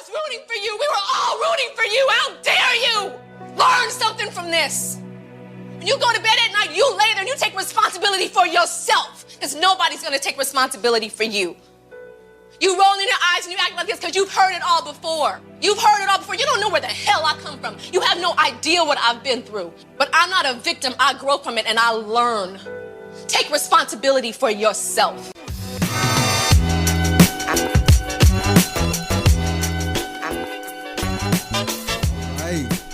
was rooting for you. We were all rooting for you. How dare you? Learn something from this. When you go to bed at night, you lay there and you take responsibility for yourself, because nobody's going to take responsibility for you. You roll in your eyes and you act like this because you've heard it all before. You've heard it all before. You don't know where the hell I come from. You have no idea what I've been through. But I'm not a victim. I grow from it and I learn. Take responsibility for yourself.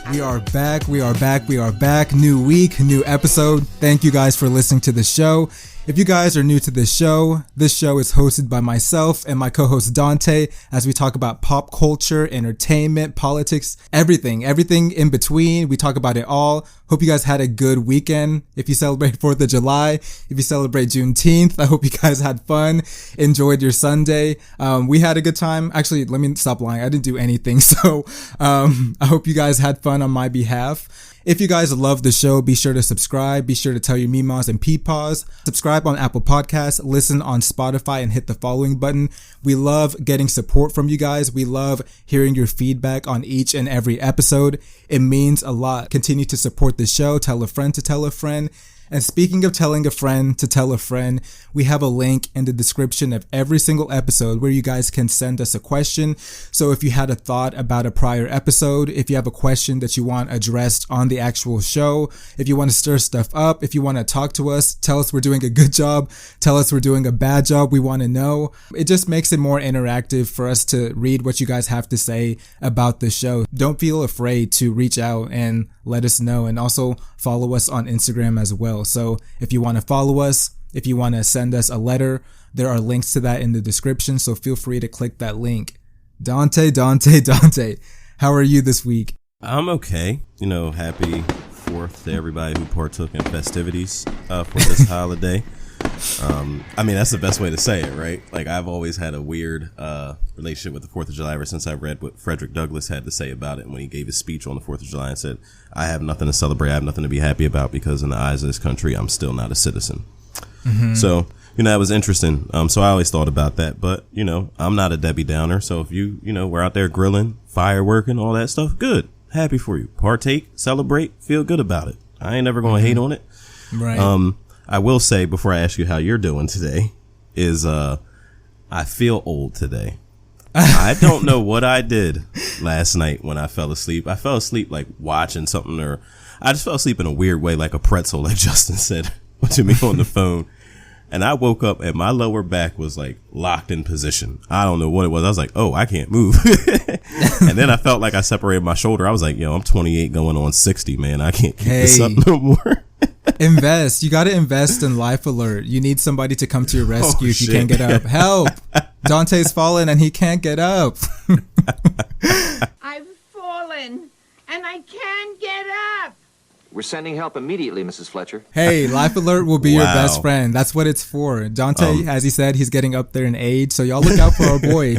We are back. We are back. We are back. New week, new episode. Thank you guys for listening to the show. If you guys are new to this show is hosted by myself and my co-host Dante as we talk about pop culture, entertainment, politics, everything in between. We talk about it all. Hope you guys had a good weekend. If you celebrate 4th of July, if you celebrate Juneteenth, I hope you guys had fun, enjoyed your Sunday. We had a good time. Actually, let me stop lying. I didn't do anything. So, I hope you guys had fun on my behalf. If you guys love the show, be sure to subscribe. Be sure to tell your meemaws and peepaws. Subscribe on Apple Podcasts, listen on Spotify, and hit the following button. We love getting support from you guys. We love hearing your feedback on each and every episode. It means a lot. Continue to support the show. Tell a friend to tell a friend. And speaking of telling a friend to tell a friend, we have a link in the description of every single episode where you guys can send us a question. So if you had a thought about a prior episode, if you have a question that you want addressed on the actual show, if you want to stir stuff up, if you want to talk to us, tell us we're doing a good job, tell us we're doing a bad job, we want to know. It just makes it more interactive for us to read what you guys have to say about the show. Don't feel afraid to reach out and let us know, and also follow us on Instagram as well. So if you want to follow us, if you want to send us a letter, there are links to that in the description, so feel free to click that link. Dante, how are you this week? I'm okay. Happy 4th to everybody who partook in festivities for this holiday. That's the best way to say it, right? Like, I've always had a weird relationship with the 4th of July ever since I read what Frederick Douglass had to say about it when he gave his speech on the 4th of July and said, I have nothing to celebrate, I have nothing to be happy about, because in the eyes of this country, I'm still not a citizen. Mm-hmm. So, that was interesting. So I always thought about that, but, I'm not a Debbie Downer. So if we're out there grilling, fireworking, all that stuff, good. Happy for you. Partake, celebrate, feel good about it. I ain't never going to hate on it. Right. I will say, before I ask you how you're doing today, is I feel old today. I don't know what I did last night when I fell asleep. I fell asleep like watching something, or I just fell asleep in a weird way, like a pretzel, like Justin said to me on the phone. And I woke up and my lower back was like locked in position. I don't know what it was. I was like, oh, I can't move. And then I felt like I separated my shoulder. I was like, I'm 28 going on 60, man. I can't keep this up no more. Invest. You got to invest in Life Alert. You need somebody to come to your rescue if you can't get up. Help. Dante's fallen and he can't get up. I've fallen and I can't get up. We're sending help immediately, Mrs. Fletcher. Hey, Life Alert will be your best friend. That's what it's for. Dante, as he said, he's getting up there in age, so y'all look out for our boy.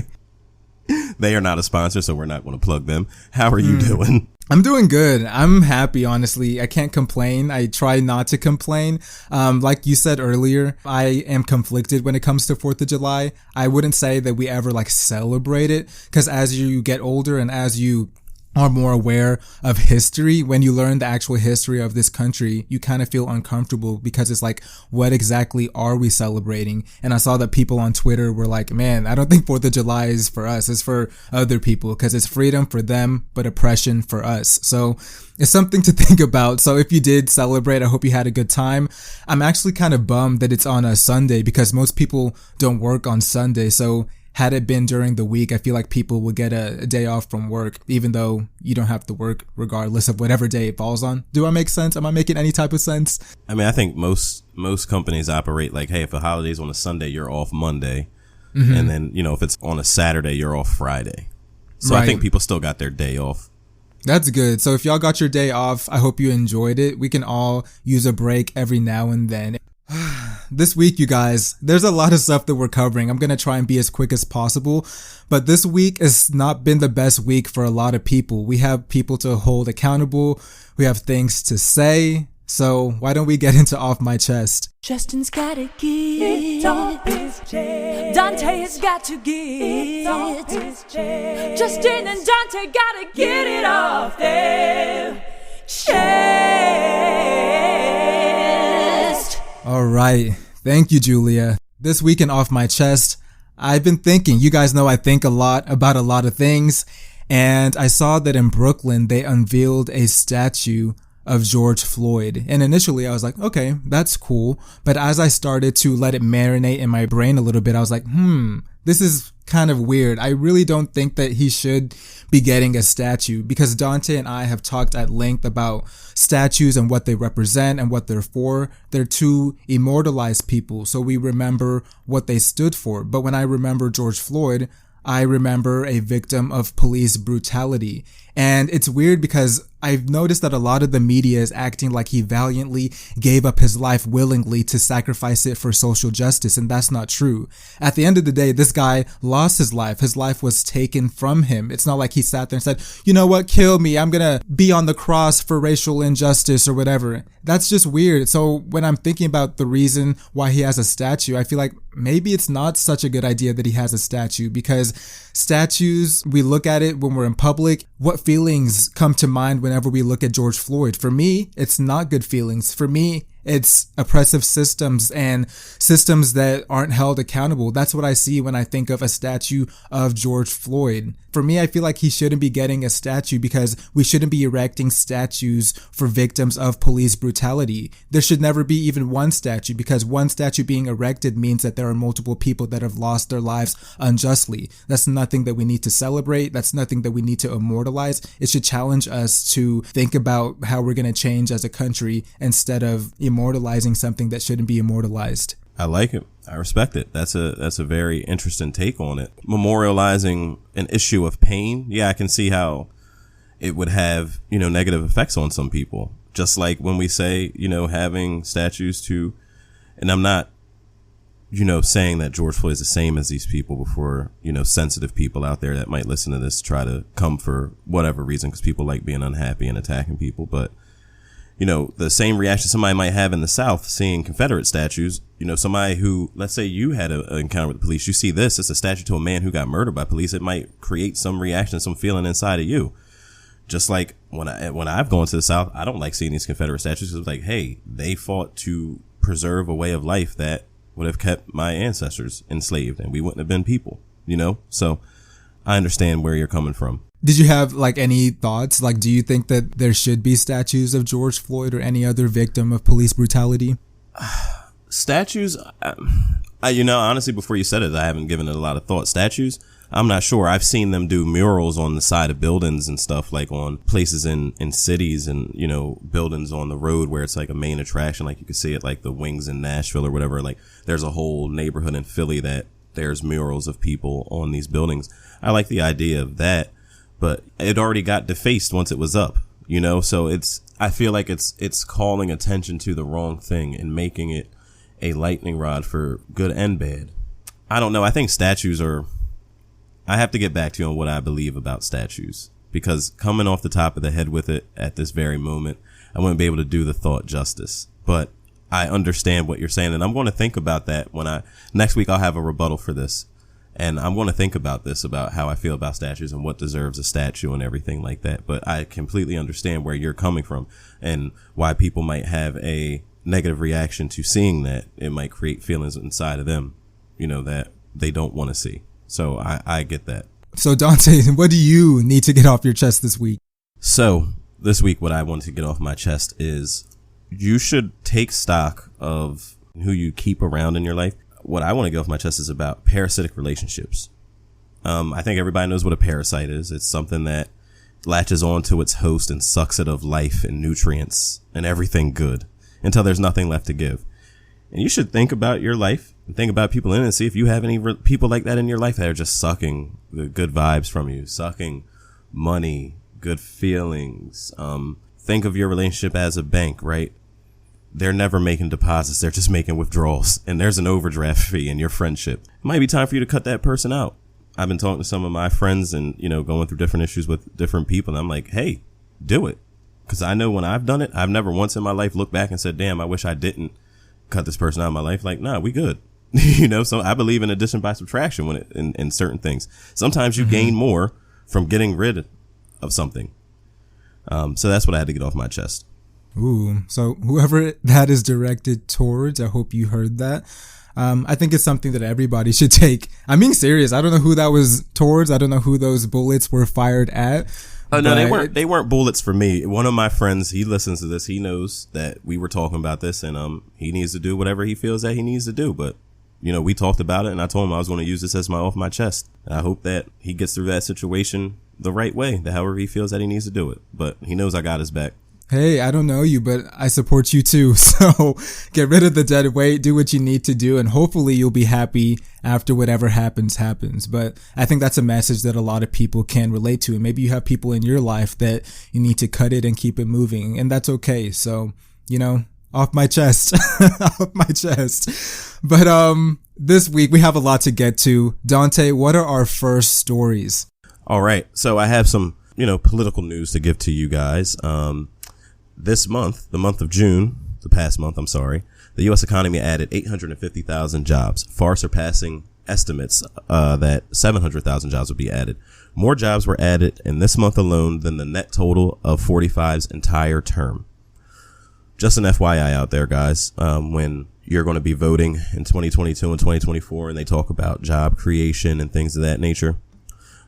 They are not a sponsor, so we're not going to plug them. How are you doing? I'm doing good. I'm happy, honestly. I can't complain. I try not to complain. Like you said earlier, I am conflicted when it comes to 4th of July. I wouldn't say that we ever celebrate it, because as you get older and as you are more aware of history, when you learn the actual history of this country, you kind of feel uncomfortable, because it's like, what exactly are we celebrating? And I saw that people on Twitter were like, man, I don't think 4th of July is for us. It's for other people, because it's freedom for them, but oppression for us. So it's something to think about. So if you did celebrate, I hope you had a good time. I'm actually kind of bummed that it's on a Sunday, because most people don't work on Sunday. So had it been during the week, I feel like people would get a day off from work, even though you don't have to work regardless of whatever day it falls on. Do I make sense? Am I making any type of sense? I think most companies operate like, hey, if a holiday's on a Sunday, you're off Monday. Mm-hmm. And then, if it's on a Saturday, you're off Friday. So right. I think people still got their day off. That's good. So if y'all got your day off, I hope you enjoyed it. We can all use a break every now and then. This week, you guys, there's a lot of stuff that we're covering. I'm going to try and be as quick as possible, but this week has not been the best week for a lot of people. We have people to hold accountable. We have things to say, So why don't we get into Off My Chest? Justin's gotta get off his chest. Dante has got to get off his chest. Justin and Dante gotta get it off their chest. All right. Thank you, Julia. This week in Off My Chest, I've been thinking. You guys know I think a lot about a lot of things. And I saw that in Brooklyn, they unveiled a statue of George Floyd. And initially I was like, okay, that's cool. But as I started to let it marinate in my brain a little bit, I was like, this is kind of weird. I really don't think that he should be getting a statue, because Dante and I have talked at length about statues and what they represent and what they're for. They're to immortalize people, so we remember what they stood for. But when I remember George Floyd, I remember a victim of police brutality. And it's weird because I've noticed that a lot of the media is acting like he valiantly gave up his life willingly to sacrifice it for social justice, and that's not true. At the end of the day, this guy lost his life. His life was taken from him. It's not like he sat there and said, you know what, kill me. I'm gonna be on the cross for racial injustice or whatever. That's just weird. So when I'm thinking about the reason why he has a statue, I feel like maybe it's not such a good idea that he has a statue, because statues, we look at it when we're in public. What feelings come to mind whenever we look at George Floyd? For me, it's not good feelings. For me, it's oppressive systems and systems that aren't held accountable. That's what I see when I think of a statue of George Floyd. For me, I feel like he shouldn't be getting a statue, because we shouldn't be erecting statues for victims of police brutality. There should never be even one statue, because one statue being erected means that there are multiple people that have lost their lives unjustly. That's nothing that we need to celebrate. That's nothing that we need to immortalize. It should challenge us to think about how we're going to change as a country instead of immortalizing something that shouldn't be immortalized. I like it. I respect it. That's a very interesting take on it. Memorializing an issue of pain. Yeah, I can see how it would have, negative effects on some people. Just like when we say, having statues to, and I'm not, saying that George Floyd is the same as these people before, sensitive people out there that might listen to this try to come for whatever reason, because people like being unhappy and attacking people. But the same reaction somebody might have in the South seeing Confederate statues, somebody who, let's say you had an encounter with the police, you see this, it's a statue to a man who got murdered by police. It might create some reaction, some feeling inside of you. Just like when I've gone to the South, I don't like seeing these Confederate statues. It's like, hey, they fought to preserve a way of life that would have kept my ancestors enslaved, and we wouldn't have been people, So I understand where you're coming from. Did you have any thoughts? Do you think that there should be statues of George Floyd or any other victim of police brutality? Statues, honestly, before you said it, I haven't given it a lot of thought. Statues, I'm not sure. I've seen them do murals on the side of buildings and stuff, like on places in cities and, buildings on the road where it's like a main attraction. Like you could see it like the Wings in Nashville or whatever. Like there's a whole neighborhood in Philly that there's murals of people on these buildings. I like the idea of that. But it already got defaced once it was up, so I feel like it's calling attention to the wrong thing and making it a lightning rod for good and bad. I don't know. I think statues I have to get back to you on what I believe about statues, because coming off the top of the head with it at this very moment, I wouldn't be able to do the thought justice. But I understand what you're saying, and I'm going to think about that next week I'll have a rebuttal for this. And I'm going to think about this, about how I feel about statues and what deserves a statue and everything like that. But I completely understand where you're coming from and why people might have a negative reaction to seeing that. It might create feelings inside of them, that they don't want to see. So I get that. So Dante, what do you need to get off your chest this week? So this week, what I want to get off my chest is you should take stock of who you keep around in your life. What I want to get off my chest is about parasitic relationships. I think everybody knows what a parasite is. It's something that latches on to its host and sucks it of life and nutrients and everything good until there's nothing left to give. And you should think about your life and think about people in it and see if you have any people like that in your life that are just sucking the good vibes from you, sucking money, good feelings. Think of your relationship as a bank, right? They're never making deposits. They're just making withdrawals. And there's an overdraft fee in your friendship. It might be time for you to cut that person out. I've been talking to some of my friends and, going through different issues with different people. And I'm like, hey, do it. Because I know when I've done it, I've never once in my life looked back and said, damn, I wish I didn't cut this person out of my life. Like, nah, we good. So I believe in addition by subtraction when in certain things. Sometimes you gain more from getting rid of something. So that's what I had to get off my chest. Ooh, so whoever that is directed towards, I hope you heard that. I think it's something that everybody should take. I'm being serious. I don't know who that was towards. I don't know who those bullets were fired at. Oh no, they weren't bullets for me. One of my friends, he listens to this. He knows that we were talking about this, and he needs to do whatever he feels that he needs to do. But we talked about it, and I told him I was going to use this as my off my chest. I hope that he gets through that situation the right way, that however he feels that he needs to do it. But he knows I got his back. Hey, I don't know you, but I support you too. So get rid of the dead weight, do what you need to do, and hopefully you'll be happy after whatever happens. But I think that's a message that a lot of people can relate to. And maybe you have people in your life that you need to cut it and keep it moving, and that's okay. So, off my chest, off my chest. But this week we have a lot to get to. Dante, what are our first stories? All right. So I have some, political news to give to you guys. This month, the month of June, the past month, the U.S. economy added 850,000 jobs, far surpassing estimates that 700,000 jobs would be added. More jobs were added in this month alone than the net total of 45's entire term. Just an FYI out there, guys, when you're going to be voting in 2022 and 2024 and they talk about job creation and things of that nature,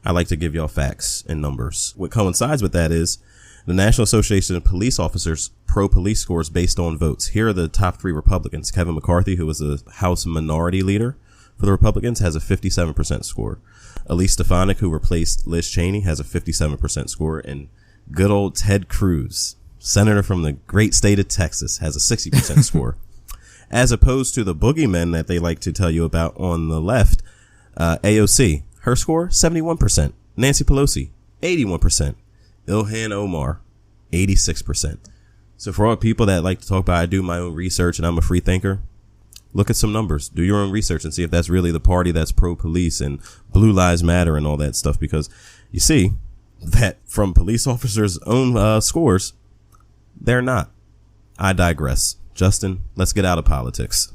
I like to give y'all facts and numbers. What coincides with that is the National Association of Police Officers pro-police scores based on votes. Here are the top 3 Republicans. Kevin McCarthy, who was the House Minority Leader for the Republicans, has a 57% score. Elise Stefanik, who replaced Liz Cheney, has a 57% score. And good old Ted Cruz, Senator from the great state of Texas, has a 60% score. As opposed to the boogeymen that they like to tell you about on the left, AOC, her score, 71%. Nancy Pelosi, 81%. Ilhan Omar, 86%. So for all people that like to talk about, I do my own research and I'm a free thinker, look at some numbers, do your own research and see if that's really the party that's pro-police and Blue Lives Matter and all that stuff. Because you see that from police officers' own scores, they're not. I digress. Justin, let's get out of politics.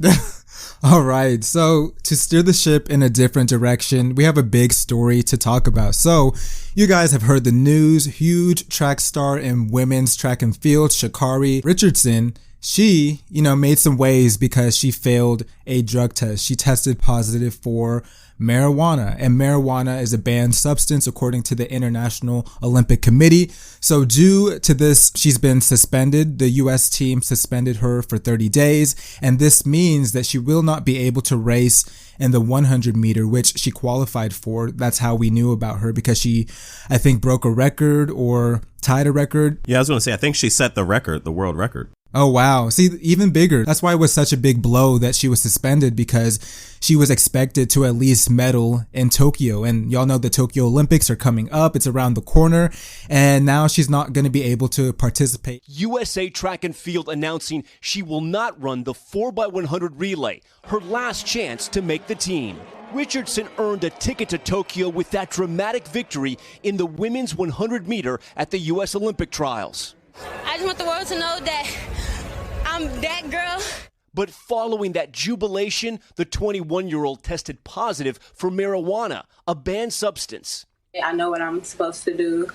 All right. So to steer the ship in a different direction, we have a big story to talk about. So you guys have heard the news. Huge track star in women's track and field, Sha'Carri Richardson. She, made some waves because she failed a drug test. She tested positive for marijuana, and marijuana is a banned substance according to the International Olympic Committee. So due to this, she's been suspended. The U.S. team suspended her for 30 days, and this means that she will not be able to race in the 100 meter, which she qualified for. That's how we knew about her, because she, I think, broke a record or tied a record. Yeah, I was going to say, I think she set the world record. Oh, wow. See, even bigger. That's why it was such a big blow that she was suspended, because she was expected to at least medal in Tokyo. And y'all know the Tokyo Olympics are coming up. It's around the corner. And now she's not going to be able to participate. USA Track and Field announcing she will not run the 4x100 relay, her last chance to make the team. Richardson earned a ticket to Tokyo with that dramatic victory in the women's 100 meter at the U.S. Olympic trials. I just want the world to know that I'm that girl. But following that jubilation, the 21-year-old tested positive for marijuana, a banned substance. I know what I'm supposed to do.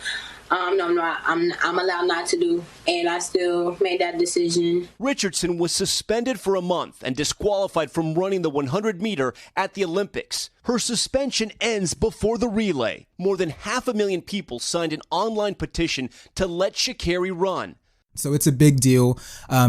I'm allowed not to do, and I still made that decision. Richardson was suspended for a month and disqualified from running the 100 meter at the Olympics. Her suspension ends before the relay. More than 500,000 people signed an online petition to let Sha'Carri run. So it's a big deal.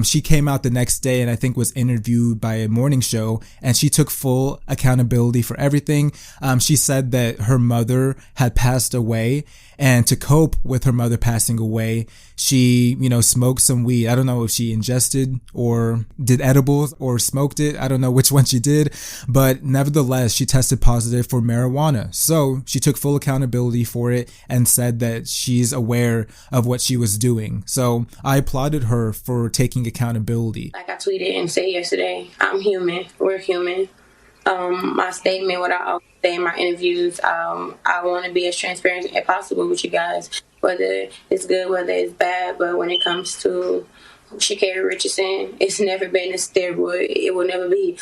She came out the next day and I think was interviewed by a morning show, and she took full accountability for everything. She said that her mother had passed away, and to cope with her mother passing away, she, smoked some weed. I don't know if she ingested or did edibles or smoked it. I don't know which one she did, but nevertheless, she tested positive for marijuana. So she took full accountability for it and said that she's aware of what she was doing. So I applauded her for taking accountability. Like I tweeted and said yesterday, I'm human. We're human. My statement, what I always say in my interviews, I want to be as transparent as possible with you guys. whether it's good, whether it's bad. But when it comes to Sha'Carri Richardson, it's never been a steroid. It will never be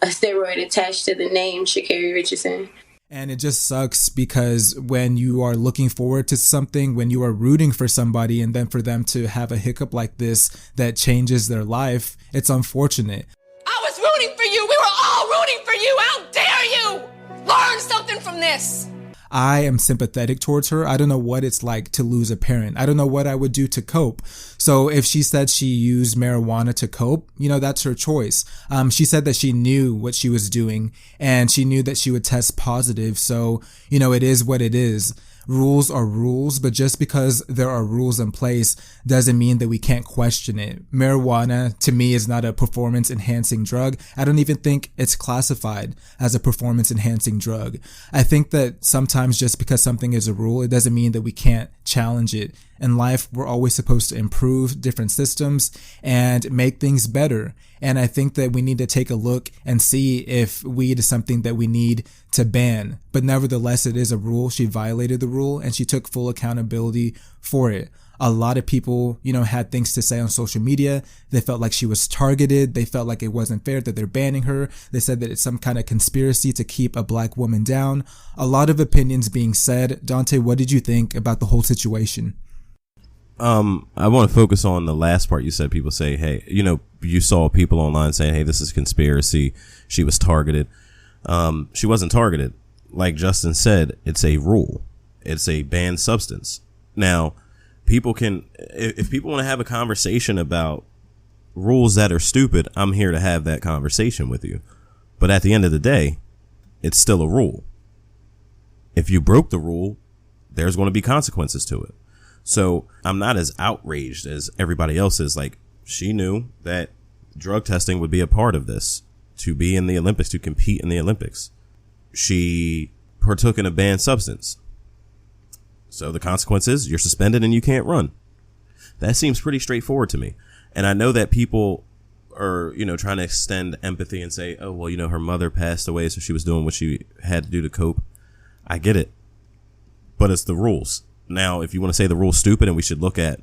a steroid attached to the name Sha'Carri Richardson. And it just sucks because when you are looking forward to something, when you are rooting for somebody, and then for them to have a hiccup like this that changes their life, it's unfortunate. I was rooting for you. We were all rooting for you. How dare you? Learn something from this. I am sympathetic towards her. I don't know what it's like to lose a parent. I don't know what I would do to cope. So if she said she used marijuana to cope, that's her choice. She said that she knew what she was doing and she knew that she would test positive. So, it is what it is. Rules are rules, but just because there are rules in place doesn't mean that we can't question it. Marijuana, to me, is not a performance-enhancing drug. I don't even think it's classified as a performance-enhancing drug. I think that sometimes just because something is a rule, it doesn't mean that we can't challenge it. In life, we're always supposed to improve different systems and make things better. And I think that we need to take a look and see if weed is something that we need to ban. But nevertheless, it is a rule. She violated the rule and she took full accountability for it. A lot of people, had things to say on social media. They felt like she was targeted. They felt like it wasn't fair that they're banning her. They said that it's some kind of conspiracy to keep a black woman down. A lot of opinions being said. Dante, what did you think about the whole situation? I want to focus on the last part you said. People say, hey, you saw people online saying, hey, this is conspiracy. She was targeted. She wasn't targeted. Like Justin said, it's a rule. It's a banned substance. Now, people can, if people want to have a conversation about rules that are stupid, I'm here to have that conversation with you. But at the end of the day, it's still a rule. If you broke the rule, there's going to be consequences to it. So I'm not as outraged as everybody else is. Like, she knew that drug testing would be a part of this, to be in the Olympics, to compete in the Olympics. She partook in a banned substance. So the consequence is you're suspended and you can't run. That seems pretty straightforward to me. And I know that people are, trying to extend empathy and say, oh, well, her mother passed away, so she was doing what she had to do to cope. I get it. But it's the rules. Now, if you want to say the rule's stupid and we should look at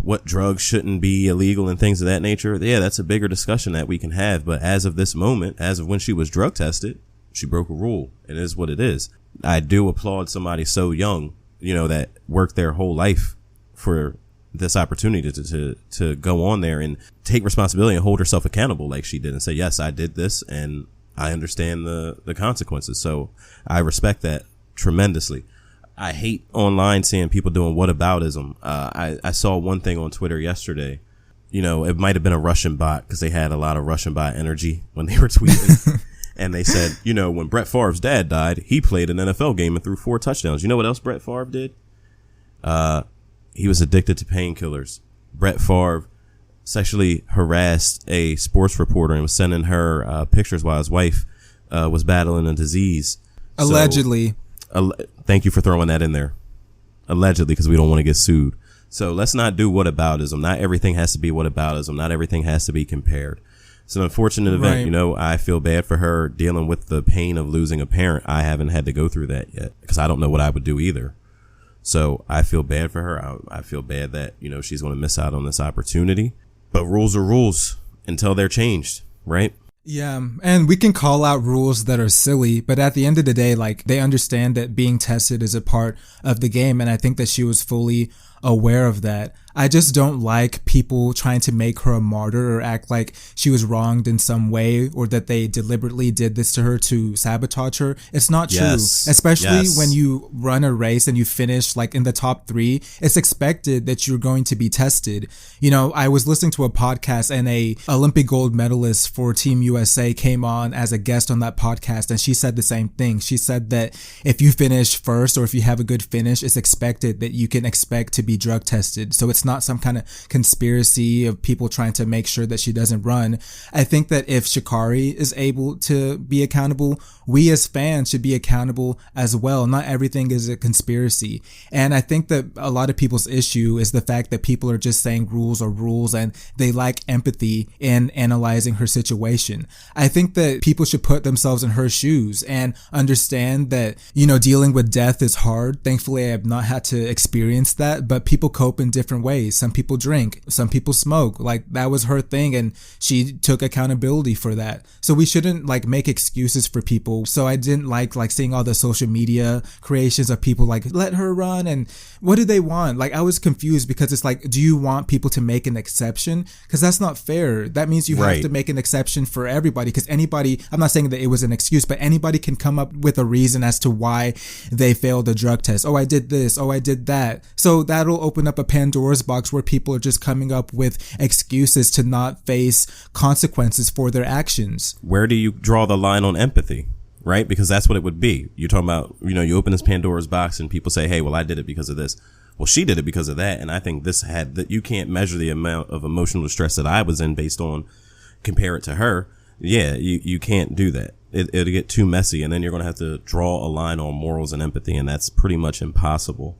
what drugs shouldn't be illegal and things of that nature, yeah, that's a bigger discussion that we can have. But as of this moment, as of when she was drug tested, she broke a rule. It is what it is. I do applaud somebody so young, that worked their whole life for this opportunity to go on there and take responsibility and hold herself accountable like she did and say, yes, I did this and I understand the consequences. So I respect that tremendously. I hate online seeing people doing whataboutism. I saw one thing on Twitter yesterday. It might have been a Russian bot because they had a lot of Russian bot energy when they were tweeting. And they said, when Brett Favre's dad died, he played an NFL game and threw 4 touchdowns. You know what else Brett Favre did? He was addicted to painkillers. Brett Favre sexually harassed a sports reporter and was sending her pictures while his wife was battling a disease. Allegedly. Thank you for throwing that in there. Allegedly, because we don't want to get sued. So let's not do whataboutism. Not everything has to be whataboutism. Not everything has to be compared. It's an unfortunate event. Right. I feel bad for her dealing with the pain of losing a parent. I haven't had to go through that yet because I don't know what I would do either. So I feel bad for her. I feel bad that, she's going to miss out on this opportunity. But rules are rules until they're changed, right? Yeah, and we can call out rules that are silly, but at the end of the day, they understand that being tested is a part of the game, and I think that she was fully aware of that. I just don't like people trying to make her a martyr or act like she was wronged in some way or that they deliberately did this to her to sabotage her. It's not true. Especially when you run a race and you finish in the top 3, it's expected that you're going to be tested. I was listening to a podcast and a Olympic gold medalist for Team USA came on as a guest on that podcast, and she said the same thing. She said that if you finish first or if you have a good finish, it's expected that you can expect to be be drug tested. So it's not some kind of conspiracy of people trying to make sure that she doesn't run. I think that if Sha'Carri is able to be accountable, we as fans should be accountable as well. Not everything is a conspiracy. And I think that a lot of people's issue is the fact that people are just saying rules are rules and they lack empathy in analyzing her situation. I think that people should put themselves in her shoes and understand that, you know, dealing with death is hard. Thankfully, I have not had to experience that, but people cope in different ways. Some people drink, some people smoke. Like, that was her thing and she took accountability for that. So we shouldn't like make excuses for people. So I didn't like seeing all the social media creations of people like, let her run, and what do they want? Like, I was confused because it's like, do you want people to make an exception? Because that's not fair. That means you have to make an exception for everybody, because anybody, I'm not saying that it was an excuse, but anybody can come up with a reason as to why they failed the drug test. Oh, I did this. Oh, I did that. So that'll open up a Pandora's box where people are just coming up with excuses to not face consequences for their actions. Where do you draw the line on empathy? Right? Because that's what it would be. You're talking about, you know, you open this Pandora's box and people say, hey, well, I did it because of this. Well, she did it because of that. And I think this had that you can't measure the amount of emotional distress that I was in based on compare it to her. Yeah, you can't do that. It'll get too messy. And then you're going to have to draw a line on morals and empathy. And that's pretty much impossible.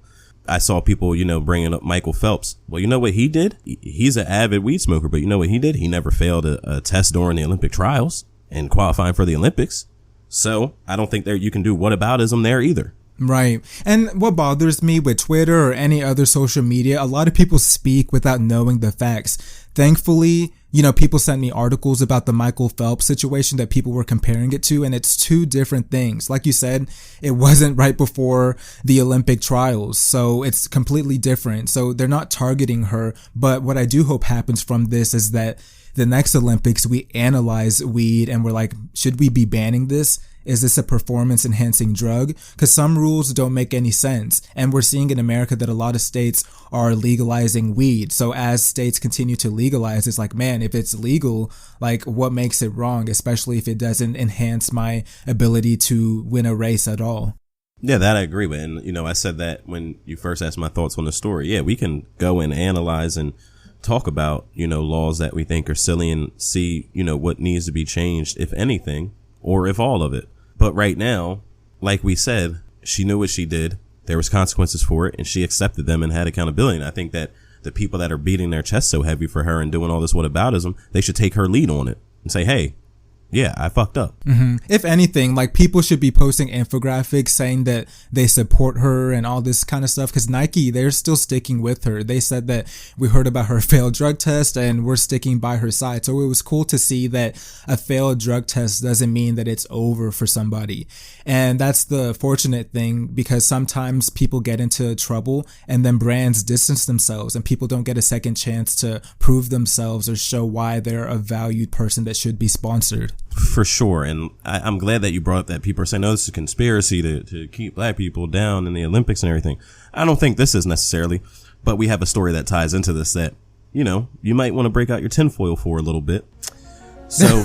I saw people, you know, bringing up Michael Phelps. Well, you know what he did? He's an avid weed smoker, but you know what he did? He never failed a test during the Olympic trials and qualifying for the Olympics. So I don't think you can do whataboutism there either. Right. And what bothers me with Twitter or any other social media, a lot of people speak without knowing the facts. Thankfully, you know, people sent me articles about the Michael Phelps situation that people were comparing it to, and it's two different things. Like you said, it wasn't right before the Olympic trials, so it's completely different. So they're not targeting her. But what I do hope happens from this is that the next Olympics, we analyze weed and we're like, should we be banning this? Is this a performance enhancing drug? Because some rules don't make any sense. And we're seeing in America that a lot of states are legalizing weed. So as states continue to legalize, it's like, man, if it's legal, like, what makes it wrong? Especially if it doesn't enhance my ability to win a race at all. Yeah, that I agree with. And, you know, I said that when you first asked my thoughts on the story. Yeah, we can go and analyze and talk about, you know, laws that we think are silly and see, you know, what needs to be changed, if anything, or if all of it. But right now, like we said, she knew what she did. There was consequences for it and she accepted them and had accountability. And I think that the people that are beating their chest so heavy for her and doing all this whataboutism, they should take her lead on it and say, hey, yeah, I fucked up. Mm-hmm. If anything, like, people should be posting infographics saying that they support her and all this kind of stuff, because Nike, they're still sticking with her. They said that we heard about her failed drug test and we're sticking by her side. So it was cool to see that a failed drug test doesn't mean that it's over for somebody. And that's the fortunate thing, because sometimes people get into trouble and then brands distance themselves and people don't get a second chance to prove themselves or show why they're a valued person that should be sponsored. For sure. And I'm glad that you brought up that people are saying, no, this is a conspiracy to keep black people down in the Olympics and everything. I don't think this is necessarily, but we have a story that ties into this that, you know, you might want to break out your tinfoil for a little bit. So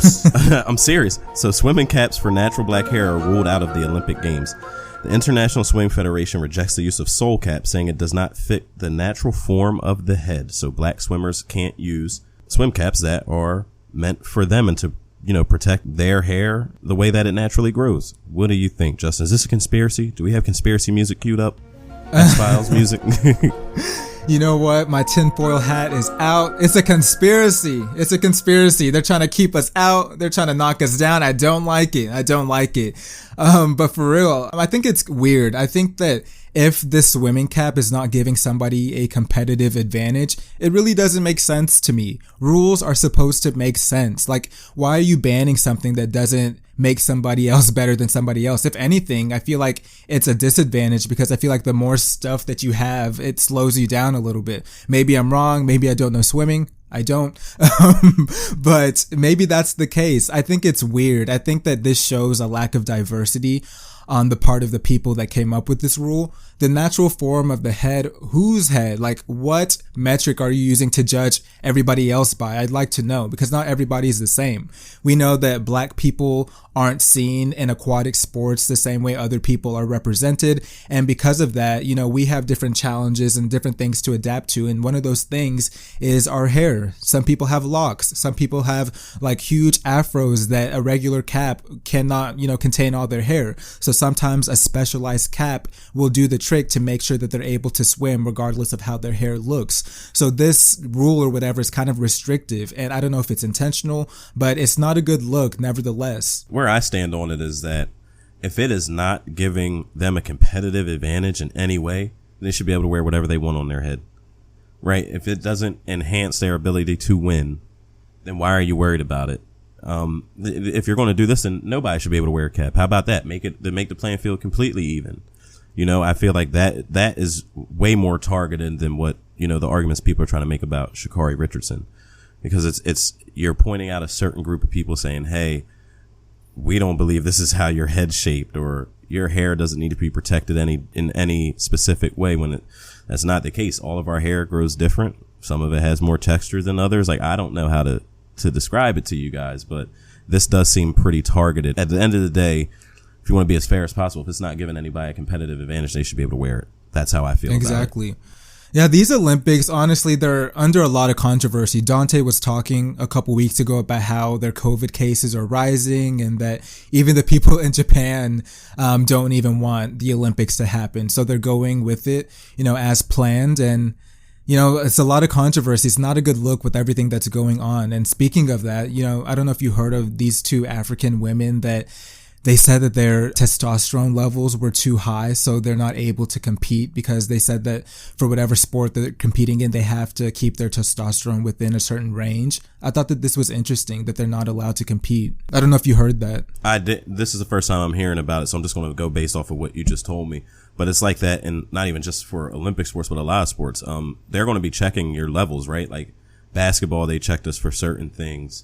I'm serious. So swimming caps for natural black hair are ruled out of the Olympic Games. The International Swimming Federation rejects the use of soul caps, saying it does not fit the natural form of the head. So black swimmers can't use swim caps that are meant for them and to, you know, protect their hair the way that it naturally grows. What do you think, Justin? Is this a conspiracy? Do we have conspiracy music queued up? X-Files music? You know what? My tinfoil hat is out. It's a conspiracy. It's a conspiracy. They're trying to keep us out. They're trying to knock us down. I don't like it. I don't like it. But for real, I think it's weird. I think that if this swimming cap is not giving somebody a competitive advantage, it really doesn't make sense to me. Rules are supposed to make sense. Like, why are you banning something that doesn't make somebody else better than somebody else? If anything, I feel like it's a disadvantage, because I feel like the more stuff that you have, it slows you down a little bit. Maybe I'm wrong. Maybe I don't know swimming. I don't. But maybe that's the case. I think it's weird. I think that this shows a lack of diversity on the part of the people that came up with this rule. the natural form of the head, whose head? Like, what metric are you using to judge everybody else by? I'd like to know, because not everybody is the same. We know that black people aren't seen in aquatic sports the same way other people are represented. And because of that, you know, we have different challenges and different things to adapt to. And one of those things is our hair. Some people have locks. Some people have like huge afros that a regular cap cannot, you know, contain all their hair. So sometimes a specialized cap will do the trick to make sure that they're able to swim regardless of how their hair looks. So this rule or whatever is kind of restrictive. And I don't know if it's intentional, but it's not a good look nevertheless. Where I stand on it is that if it is not giving them a competitive advantage in any way, they should be able to wear whatever they want on their head, right? If it doesn't enhance their ability to win, then why are you worried about it? If you're going to do this, then nobody should be able to wear a cap. How about that? Make the playing field completely even. You know, I feel like that is way more targeted than what, you know, the arguments people are trying to make about Sha'Carri Richardson, because it's you're pointing out a certain group of people saying, hey, we don't believe this is how your head's shaped, or your hair doesn't need to be protected in any specific way, when that's not the case. All of our hair grows different. Some of it has more texture than others. Like, I don't know how to describe it to you guys, but this does seem pretty targeted. At the end of the day, if you want to be as fair as possible, if it's not giving anybody a competitive advantage, they should be able to wear it. That's how I feel exactly. About it. Yeah, these Olympics, honestly, they're under a lot of controversy. Dante was talking a couple weeks ago about how their COVID cases are rising, and that even the people in Japan don't even want the Olympics to happen. So they're going with it, you know, as planned. And, you know, it's a lot of controversy. It's not a good look with everything that's going on. And speaking of that, you know, I don't know if you heard of these two African women that they said that their testosterone levels were too high, so they're not able to compete, because they said that for whatever sport that they're competing in, they have to keep their testosterone within a certain range. I thought that this was interesting, that they're not allowed to compete. I don't know if you heard that. I did. This is the first time I'm hearing about it, so I'm just going to go based off of what you just told me. But it's like that, and not even just for Olympic sports, but a lot of sports. They're going to be checking your levels, right? Like basketball, they checked us for certain things.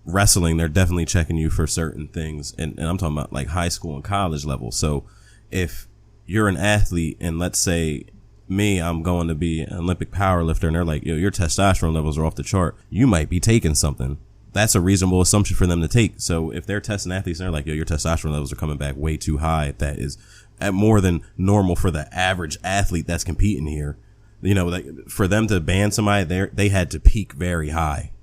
Wrestling, they're definitely checking you for certain things, and I'm talking about like high school and college level. So if you're an athlete, and let's say me, I'm going to be an Olympic powerlifter, and they're like, yo, your testosterone levels are off the chart, you might be taking something. That's a reasonable assumption for them to take. So if they're testing athletes and they're like, yo, your testosterone levels are coming back way too high, that is at more than normal for the average athlete that's competing here, you know, like for them to ban somebody, they had to peak very high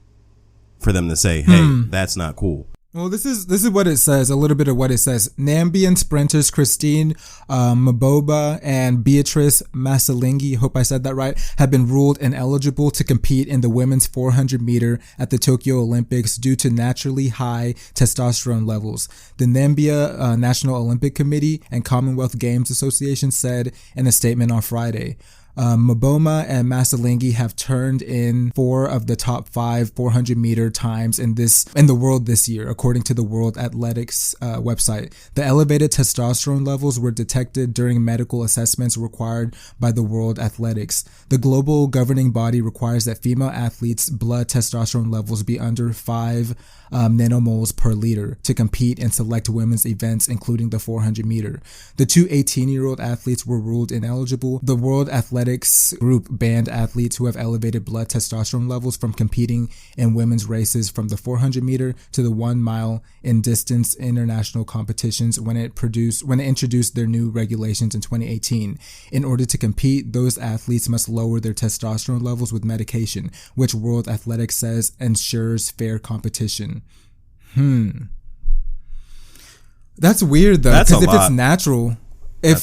for them to say, hey, that's not cool. Well, this is what it says, a little bit of what it says. Nambian sprinters Christine Mboba and Beatrice Masalingi, hope I said that right, have been ruled ineligible to compete in the women's 400 meter at the Tokyo Olympics due to naturally high testosterone levels. The Nambia National Olympic Committee and Commonwealth Games Association said in a statement on Friday. Mboma and Masalingi have turned in 4 of the top 5 400 meter times in the world this year, according to the World Athletics website. The elevated testosterone levels were detected during medical assessments required by the World Athletics. The global governing body requires that female athletes' blood testosterone levels be under 5 nanomoles per liter to compete in select women's events, including the 400 meter. The two 18-year-old athletes were ruled ineligible. The World Athletics group banned athletes who have elevated blood testosterone levels from competing in women's races from the 400 meter to the 1 mile in distance international competitions when it introduced their new regulations in 2018. In order to compete, those athletes must lower their testosterone levels with medication, which World Athletics says ensures fair competition. That's weird though, because if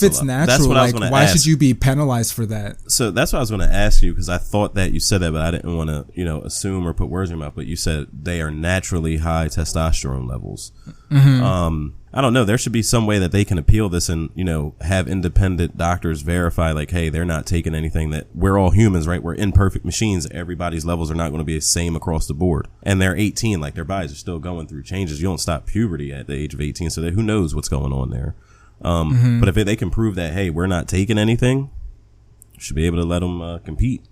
it's natural, like why should you be penalized for that? So that's what I was going to ask you, because I thought that you said that, but I didn't want to, assume or put words in your mouth. But you said they are naturally high testosterone levels. I don't know. There should be some way that they can appeal this and, have independent doctors verify, like, hey, they're not taking anything. That we're all humans, right? We're imperfect machines. Everybody's levels are not going to be the same across the board. And they're 18, like their bodies are still going through changes. You don't stop puberty at the age of 18, so that who knows what's going on there. But if they can prove that, hey, we're not taking anything, should be able to let them compete.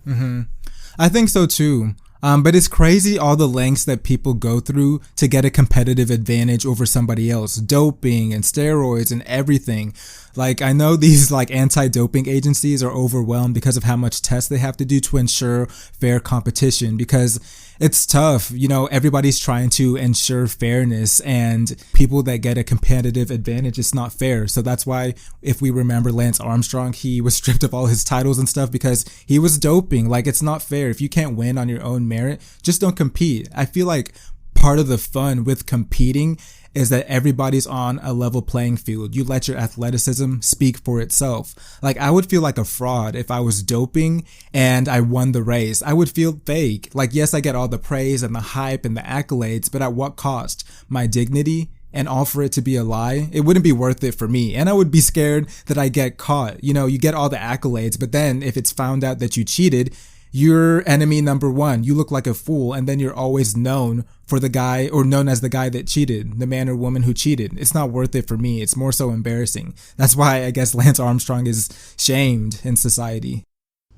I think so too. But it's crazy all the lengths that people go through to get a competitive advantage over somebody else. Doping and steroids and everything. Like, I know these like anti-doping agencies are overwhelmed because of how much tests they have to do to ensure fair competition, because it's tough. You know, everybody's trying to ensure fairness, and people that get a competitive advantage, it's not fair. So that's why, if we remember Lance Armstrong, he was stripped of all his titles and stuff because he was doping. Like, it's not fair. If you can't win on your own merit, just don't compete. I feel like part of the fun with competing is that everybody's on a level playing field. You let your athleticism speak for itself. Like, I would feel like a fraud if I was doping and I won the race. I would feel fake. Like, yes, I get all the praise and the hype and the accolades, but at what cost? My dignity? And all for it to be a lie? It wouldn't be worth it for me. And I would be scared that I get caught. You know, you get all the accolades, but then if it's found out that you cheated, you're enemy number one. You look like a fool, and then you're always known for the guy, or known as the guy that cheated, the man or woman who cheated. It's not worth it for me. It's more so embarrassing. That's why I guess Lance Armstrong is shamed in society.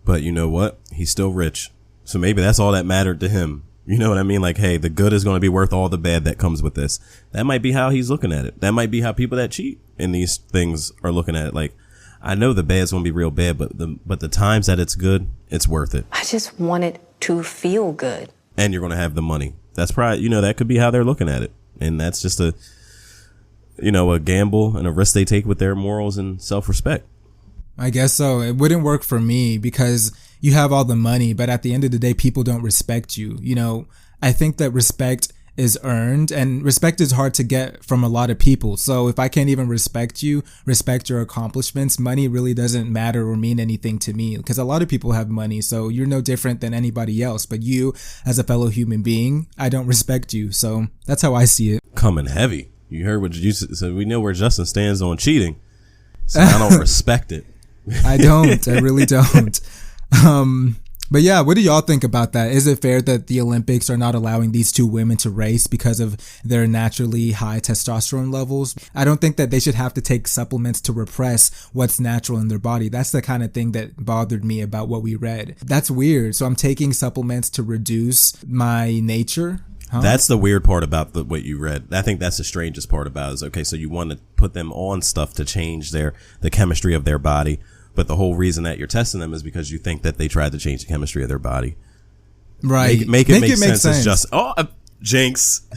But you know what? He's still rich. So maybe that's all that mattered to him. You know what I mean? Like, hey, the good is going to be worth all the bad that comes with this. That might be how he's looking at it. That might be how people that cheat in these things are looking at it. Like, I know the bad's going to be real bad, but the times that it's good, it's worth it. I just want it to feel good. And you're going to have the money. That's probably, you know, that could be how they're looking at it. And that's just a gamble and a risk they take with their morals and self-respect. I guess so. It wouldn't work for me because you have all the money, but at the end of the day, people don't respect you. You know, I think that respect is earned, and respect is hard to get from a lot of people. So if I can't even respect you, respect your accomplishments, money really doesn't matter or mean anything to me, because a lot of people have money. So you're no different than anybody else. But you, as a fellow human being, I don't respect you. So that's how I see it. Coming heavy. You heard what you said. So we know where Justin stands on cheating. So I don't respect it. I don't. I really don't. But yeah, what do y'all think about that? Is it fair that the Olympics are not allowing these two women to race because of their naturally high testosterone levels? I don't think that they should have to take supplements to repress what's natural in their body. That's the kind of thing that bothered me about what we read. That's weird. So I'm taking supplements to reduce my nature? Huh? That's the weird part about what you read. I think that's the strangest part about it is, okay, so you want to put them on stuff to change the chemistry of their body. But the whole reason that you're testing them is because you think that they tried to change the chemistry of their body. Right. Make it make sense. It's just, jinx.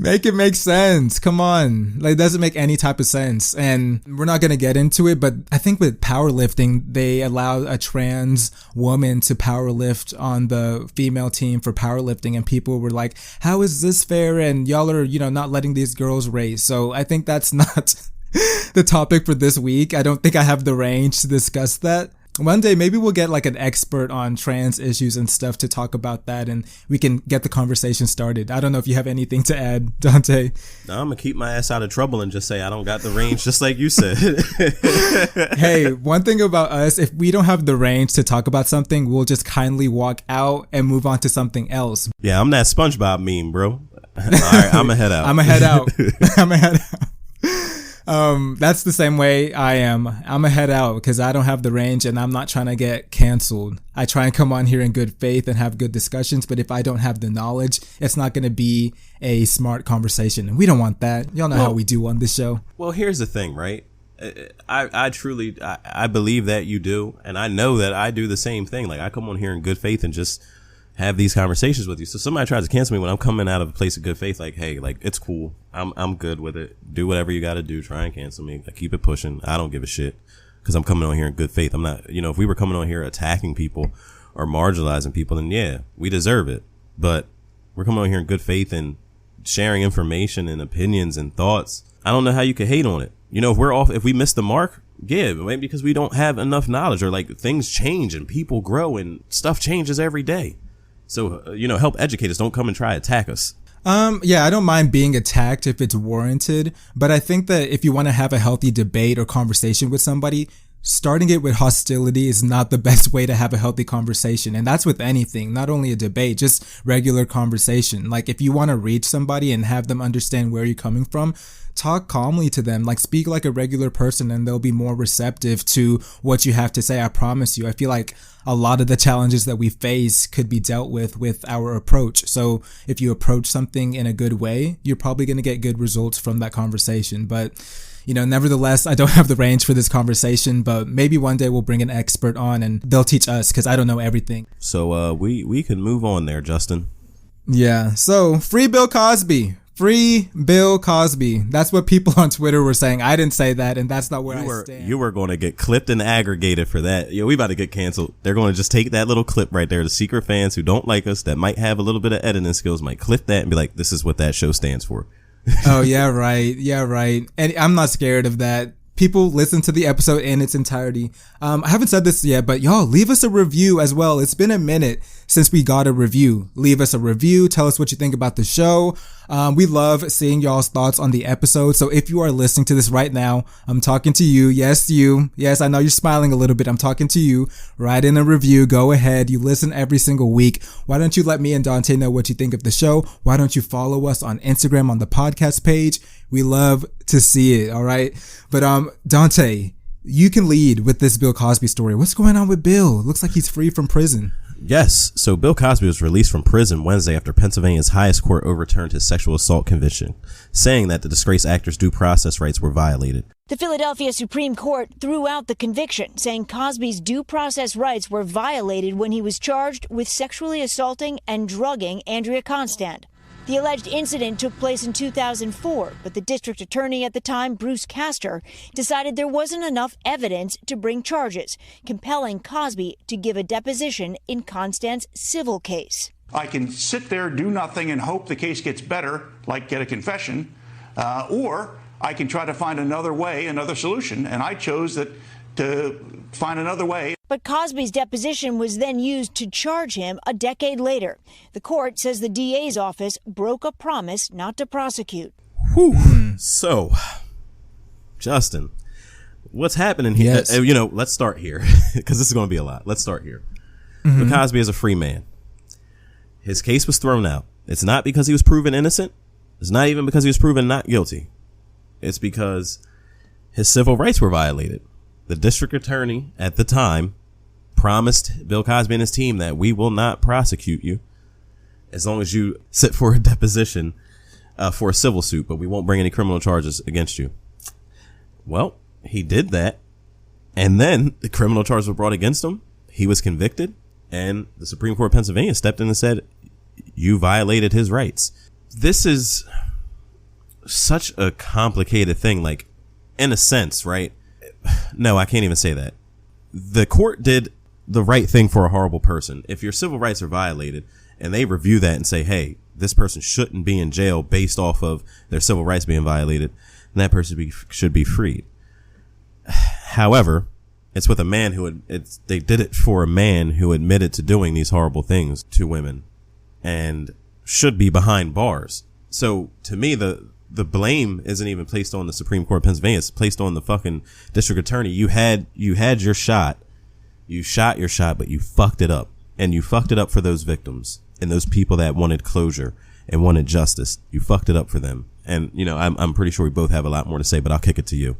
Make it make sense. Come on. Like, it doesn't make any type of sense. And we're not going to get into it, but I think with powerlifting, they allow a trans woman to powerlift on the female team for powerlifting. And people were like, how is this fair? And y'all are, not letting these girls race. So I think that's not the topic for this week. I don't think I have the range to discuss that. One day, maybe we'll get like an expert on trans issues and stuff to talk about that, and we can get the conversation started. I don't know if you have anything to add, Dante. No, I'm going to keep my ass out of trouble and just say I don't got the range, just like you said. Hey, one thing about us, if we don't have the range to talk about something, we'll just kindly walk out and move on to something else. Yeah, I'm that SpongeBob meme, bro. All right, I'm going to head out. I'm going to head out. I'm going to head out. That's the same way I am. I'm gonna head out because I don't have the range and I'm not trying to get canceled. I try and come on here in good faith and have good discussions, but if I don't have the knowledge, it's not gonna be a smart conversation, and we don't want that. Y'all know how we do on this show. Well, here's the thing, right? I truly believe that you do, and I know that I do the same thing. Like, I come on here in good faith and just have these conversations with you. So somebody tries to cancel me when I'm coming out of a place of good faith, like, hey, like, it's cool. I'm good with it. Do whatever you got to do. Try and cancel me. I keep it pushing. I don't give a shit because I'm coming on here in good faith. I'm not, if we were coming on here attacking people or marginalizing people, then yeah, we deserve it. But we're coming on here in good faith and sharing information and opinions and thoughts. I don't know how you could hate on it. If we miss the mark, yeah, maybe because we don't have enough knowledge, or like things change and people grow and stuff changes every day. So, help educate us. Don't come and try to attack us. Yeah, I don't mind being attacked if it's warranted, but I think that if you want to have a healthy debate or conversation with somebody, starting it with hostility is not the best way to have a healthy conversation. And that's with anything, not only a debate, just regular conversation. Like, if you want to reach somebody and have them understand where you're coming from, talk calmly to them, like speak like a regular person, and they'll be more receptive to what you have to say. I promise you. I feel like a lot of the challenges that we face could be dealt with our approach. So if you approach something in a good way, you're probably going to get good results from that conversation. But nevertheless, I don't have the range for this conversation, but maybe one day we'll bring an expert on and they'll teach us, because I don't know everything. So we can move on there, Justin. Yeah. So free Bill Cosby. Free Bill Cosby. That's what people on Twitter were saying. I didn't say that, and that's not where I stand. You were going to get clipped and aggregated for that. We about to get canceled. They're going to just take that little clip right there. The secret fans who don't like us, that might have a little bit of editing skills, might clip that and be like, this is what that show stands for. Oh, yeah, right. Yeah, right. And I'm not scared of that. People listen to the episode in its entirety. I haven't said this yet, but y'all leave us a review as well. It's been a minute since we got a review. Leave us a review. Tell us what you think about the show. We love seeing y'all's thoughts on the episode. So if you are listening to this right now, I'm talking to you. Yes, you. Yes, I know you're smiling a little bit. I'm talking to you. Write in a review. Go ahead. You listen every single week. Why don't you let me and Dante know what you think of the show? Why don't you follow us on Instagram on the podcast page? We love to see it. All right. But, Dante, you can lead with this Bill Cosby story. What's going on with Bill? Looks like he's free from prison. Yes. So Bill Cosby was released from prison Wednesday after Pennsylvania's highest court overturned his sexual assault conviction, saying that the disgraced actor's due process rights were violated. The Philadelphia Supreme Court threw out the conviction, saying Cosby's due process rights were violated when he was charged with sexually assaulting and drugging Andrea Constand. The alleged incident took place in 2004, but the district attorney at the time, Bruce Castor, decided there wasn't enough evidence to bring charges, compelling Cosby to give a deposition in Constand's civil case. I can sit there, do nothing, and hope the case gets better, like get a confession, or I can try to find another way, another solution, and I chose to find another way. But Cosby's deposition was then used to charge him a decade later. The court says the DA's office broke a promise not to prosecute. Whew. So, Justin, what's happening here? Yes. Let's start here, because this is going to be a lot. Let's start here. Bill Cosby is a free man. His case was thrown out. It's not because he was proven innocent. It's not even because he was proven not guilty. It's because his civil rights were violated. The district attorney at the time promised Bill Cosby and his team that we will not prosecute you as long as you sit for a deposition for a civil suit, but we won't bring any criminal charges against you. Well, he did that, and then the criminal charges were brought against him. He was convicted, and the Supreme Court of Pennsylvania stepped in and said, you violated his rights. This is such a complicated thing, like, in a sense, right? No, I can't even say that. The court did the right thing for a horrible person. If your civil rights are violated and they review that and say, hey, this person shouldn't be in jail based off of their civil rights being violated, then that person should be freed. However, it's with a man they did it for a man who admitted to doing these horrible things to women and should be behind bars. So to me, the blame isn't even placed on the Supreme Court of Pennsylvania. It's placed on the fucking district attorney. You had your shot. You shot your shot, but you fucked it up. And you fucked it up for those victims and those people that wanted closure and wanted justice. You fucked it up for them. And, I'm pretty sure we both have a lot more to say, but I'll kick it to you.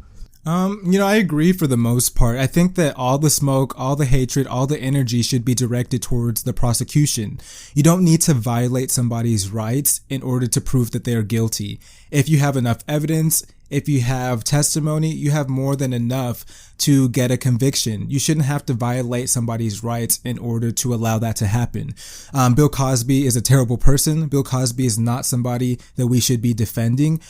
I agree for the most part. I think that all the smoke, all the hatred, all the energy should be directed towards the prosecution. You don't need to violate somebody's rights in order to prove that they are guilty. If you have enough evidence, if you have testimony, you have more than enough to get a conviction. You shouldn't have to violate somebody's rights in order to allow that to happen. Bill Cosby is a terrible person. Bill Cosby is not somebody that we should be defending.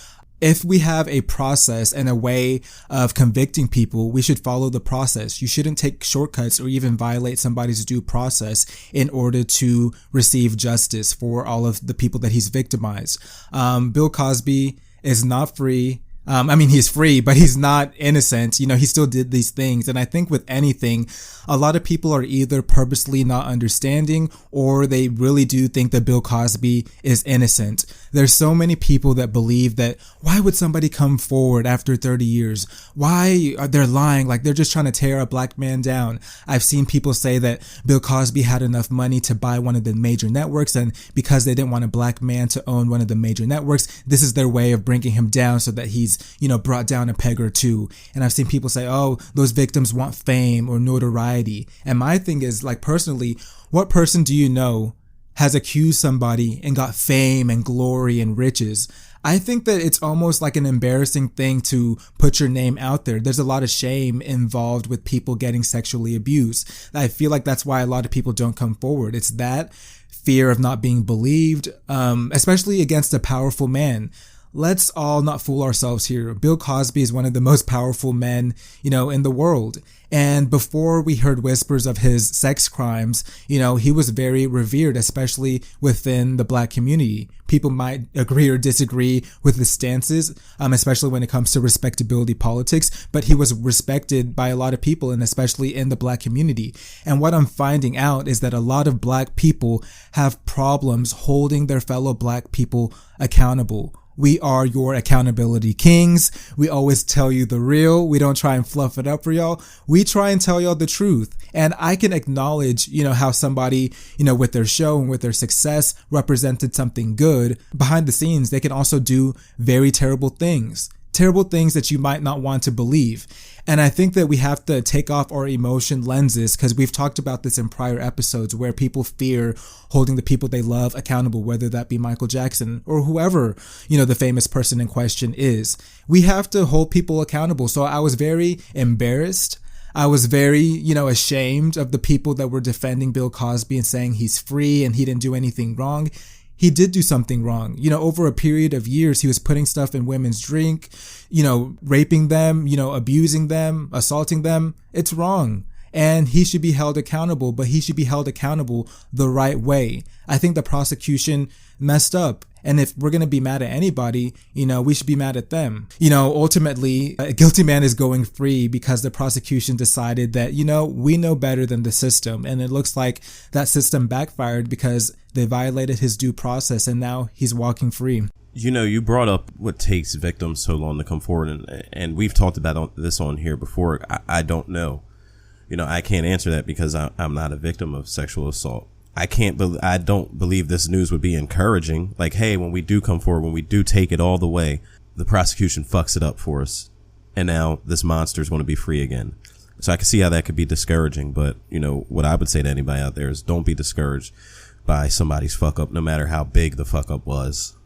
If we have a process and a way of convicting people, we should follow the process. You shouldn't take shortcuts or even violate somebody's due process in order to receive justice for all of the people that he's victimized. Bill Cosby is not free. He's free, but he's not innocent. He still did these things. And I think with anything, a lot of people are either purposely not understanding or they really do think that Bill Cosby is innocent. There's so many people that believe that why would somebody come forward after 30 years? Why are they lying? Like they're just trying to tear a black man down. I've seen people say that Bill Cosby had enough money to buy one of the major networks, and because they didn't want a black man to own one of the major networks, this is their way of bringing him down so that he's he's, brought down a peg or two. And I've seen people say, oh, those victims want fame or notoriety. And my thing is, like, personally, what person do you know has accused somebody and got fame and glory and riches? I think that it's almost like an embarrassing thing to put your name out there. There's a lot of shame involved with people getting sexually abused. I feel like that's why a lot of people don't come forward. It's that fear of not being believed, especially against a powerful man. Let's all not fool ourselves here. Bill Cosby is one of the most powerful men, in the world. And before we heard whispers of his sex crimes, he was very revered, especially within the Black community. People might agree or disagree with his stances, especially when it comes to respectability politics, but he was respected by a lot of people, and especially in the Black community. And what I'm finding out is that a lot of Black people have problems holding their fellow Black people accountable. We are your accountability kings. We always tell you the real. We don't try and fluff it up for y'all. We try and tell y'all the truth. And I can acknowledge, how somebody, with their show and with their success represented something good. Behind the scenes, they can also do very terrible things that you might not want to believe. And I think that we have to take off our emotion lenses, because we've talked about this in prior episodes, where people fear holding the people they love accountable, whether that be Michael Jackson or whoever, the famous person in question is. We have to hold people accountable. So I was very embarrassed. I was very, ashamed of the people that were defending Bill Cosby and saying he's free and he didn't do anything wrong. He did do something wrong. Over a period of years, he was putting stuff in women's drink, raping them, abusing them, assaulting them. It's wrong. And he should be held accountable, but he should be held accountable the right way. I think the prosecution messed up. And if we're going to be mad at anybody, we should be mad at them. Ultimately, a guilty man is going free because the prosecution decided that, we know better than the system. And it looks like that system backfired because they violated his due process, and now he's walking free. You brought up what takes victims so long to come forward, and we've talked about this on here before. I don't know. I can't answer that because I'm not a victim of sexual assault. I don't believe this news would be encouraging. Like, hey, when we do come forward, when we do take it all the way, the prosecution fucks it up for us. And now this monster is going to be free again. So I can see how that could be discouraging. But, what I would say to anybody out there is don't be discouraged by somebody's fuck up, no matter how big the fuck up was.